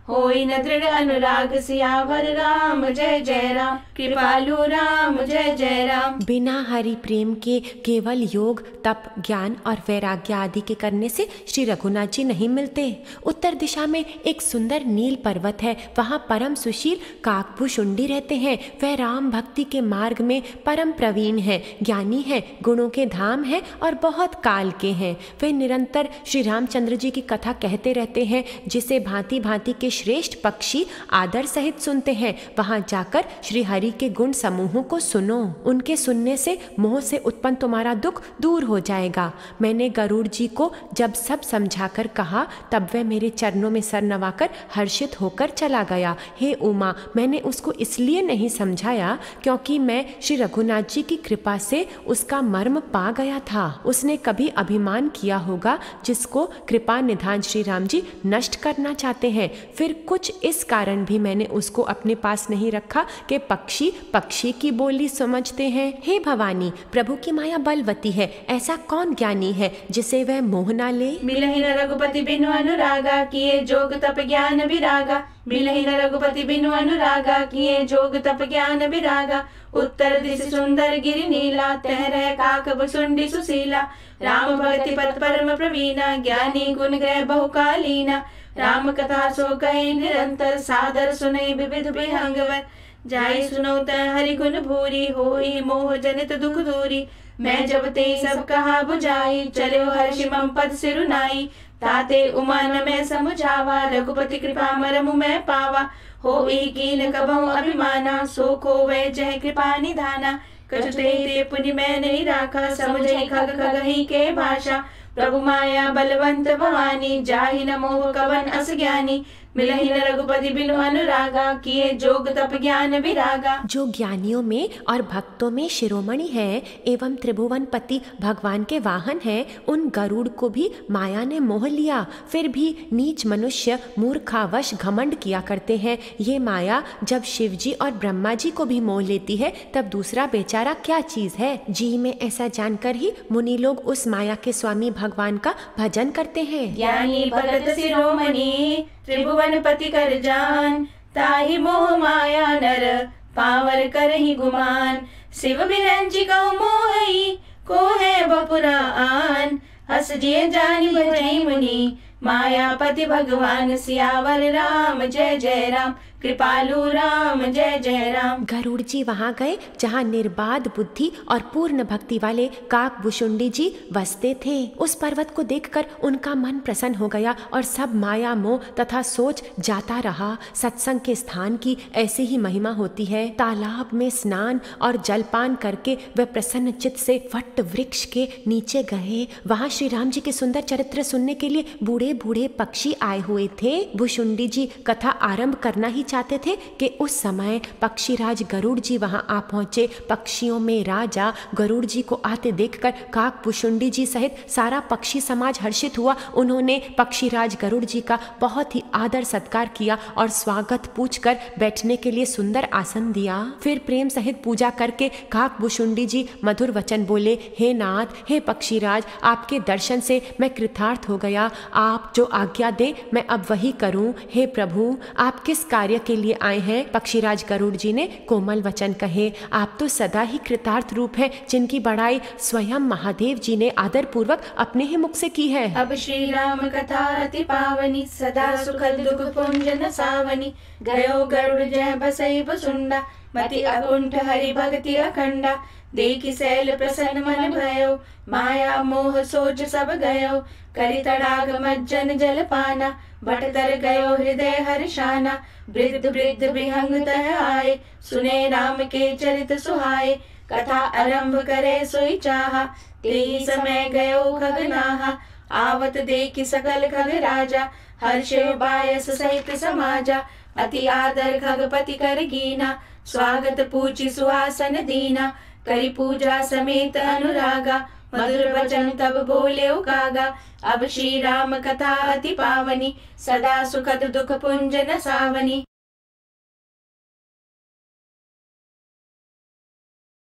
Speaker 2: होई न दृढ़ अनुराग। सियावर राम जय जय राम, कृपालु राम जय जय राम।
Speaker 1: बिना हरि प्रेम के केवल योग तप ज्ञान और वैराग्य आदि के करने से श्री रघुनाथ जी नहीं मिलते। उत्तर दिशा में एक सुंदर नील पर्वत है, वहाँ परम सुशील काकभुशुंडी रहते हैं। वह राम भक्ति के मार्ग में परम प्रवीण है, ज्ञानी है, गुणों के धाम है और बहुत काल के हैं। वे निरंतर श्री रामचंद्र जी की कथा कहते रहते हैं, जिसे भांति भांति के श्रेष्ठ पक्षी आदर सहित सुनते हैं, वहाँ जाकर श्री हरि के गुण समूहों को सुनो। उनके सुनने से मोह से उत्पन्न तुम्हारा दुख दूर हो जाएगा। मैंने गरुड़ जी को जब सब समझाकर कहा तब वह मेरे चरणों में सर नवाकर हर्षित होकर चला गया। हे उमा, मैंने उसको इसलिए नहीं समझाया क्योंकि मैं श्री रघुनाथ जी की कृपा से उसका मर्म पा गया था। उसने कभी अभिमान किया होगा जिसको कृपा निधान श्री राम जी नष्ट करना चाहते हैं। फिर कुछ इस कारण भी मैंने उसको अपने पास नहीं रखा कि पक्षी पक्षी की बोली समझते हैं। हे भवानी, प्रभु की माया बलवती है, ऐसा कौन ज्ञानी है जिसे वह मोह ना ले।
Speaker 2: मिलहि न रघुपति बिनु अनुरागा, किए जोग तप ज्ञान विरागा। मिलहि न रघुपति बिनु अनुरागा, किए जोग तप ज्ञान विरागा। उत्तर दिश सुंदर गिरि नीला, तह रह काकब सुंडी सुशीला। राम भगति पथ परम प्रवीणा, ज्ञानी गुण ग्रह बहुकालीना। राम कथा सो कहे निरंतर, सादर सुनई विविध विहंगवर। जाय सुनो त हरि गुण भूरी, होई मोह जनित दुख दूरी। मैं जब ते सब कहा बुझाई, चलो हर्षि मम पद सिरुनाई। ताते उमा न मैं समुझावा, रघुपति कृपा मरमु मैं पावा। होई कीन कबहु अभिमाना, सो को वै जह कृपा निधाना। कछु ते पुनि मैं नहीं राखा, समुझई खग खगहि के भाषा। प्रभु माया बलवंत भवानी, जाहि न मोह कवन अस ज्ञानी। मिलहि न रघुपति बिनु अनुरागा, किए जोग तप ज्ञान विरागा।
Speaker 1: जो ज्ञानियों में और भक्तों में शिरोमणि है एवं त्रिभुवन पति भगवान के वाहन हैं, उन गरुड़ को भी माया ने मोह लिया। फिर भी नीच मनुष्य मूर्खावश घमंड किया करते हैं। ये माया जब शिव जी और ब्रह्मा जी को भी मोह लेती है तब दूसरा बेचारा क्या चीज है। जी में ऐसा जानकर ही मुनि लोग उस माया के स्वामी भगवान का भजन करते हैं।
Speaker 2: ज्ञानी भगत शिरोमणि, त्रिभुवन पति कर जान। ताहि मोह माया नर, पावर करहि गुमान। शिव बिरंची कहु मोहई, को है बपुरा आन। हस जिय जानि भजई मुनि, मायापति भगवान। सियावर राम जय जय राम, कृपालु राम जय जय राम।
Speaker 1: गरुड़ जी वहाँ गए जहाँ निर्बाध बुद्धि और पूर्ण भक्ति वाले काकभुशुंडी जी बसते थे। उस पर्वत को देखकर उनका मन प्रसन्न हो गया और सब माया मोह तथा सोच जाता रहा। सत्संग के स्थान की ऐसी ही महिमा होती है। तालाब में स्नान और जलपान करके वे प्रसन्न चित्त से वट वृक्ष के नीचे गए। वहाँ श्री राम जी के सुंदर चरित्र सुनने के लिए बूढ़े बूढ़े पक्षी आए हुए थे। भुशुंडी जी कथा आरंभ करना ही चाहते थे कि उस समय पक्षीराज गरुड़ जी वहां आ पहुंचे। पक्षियों में राजा गरुड़ जी को आते देखकर काकभुशुंडी जी सहित सारा पक्षी समाज हर्षित हुआ। उन्होंने पक्षीराज गरुड़ जी का बहुत ही आदर सत्कार किया और स्वागत पूछकर बैठने के लिए सुंदर आसन दिया। फिर प्रेम सहित पूजा करके काकभुशुंडी जी मधुर वचन बोले, हे नाथ, हे पक्षीराज, आपके दर्शन से मैं कृतार्थ हो गया। आप जो आज्ञा दे मैं अब वही करूं। हे प्रभु, आप किस कार्य के लिए आए हैं? पक्षीराज गरुड़ जी ने कोमल वचन कहे, आप तो सदा ही कृतार्थ रूप हैं, जिनकी बड़ाई स्वयं महादेव जी ने आदर पूर्वक अपने ही मुख से की है।
Speaker 2: अब श्री राम कथा अति पावनी, सदा सुखद दुख पुंज न सावनी। गयो गरुड़ जय बसई बसुंडा, मति अकुंठ हरि भक्ति अखंडा। देखि सैल प्रसन्न मन भयो, माया मोह सोच सब गयो। करि तड़ाग मज्जन जल पाना, भटतर गयो हृदय हर्षाना। वृद्ध वृद्ध विहंग तह आए, सुने राम के चरित सुहाए। कथा आरंभ करे सोई चाहा, तेहि समय गयो खगनाहा। आवत देखि सकल खग राजा, हर्षे बायस सहित समाजा। अति आदर खगपति कर कीना, स्वागत पूछि सुहासन दीना। करि पूजा समेत अनुरागा, मधुर वचन तब बोले कागा। अब श्री राम कथा अति पावनी, सदा सुखद दुख पुंज न सावनी।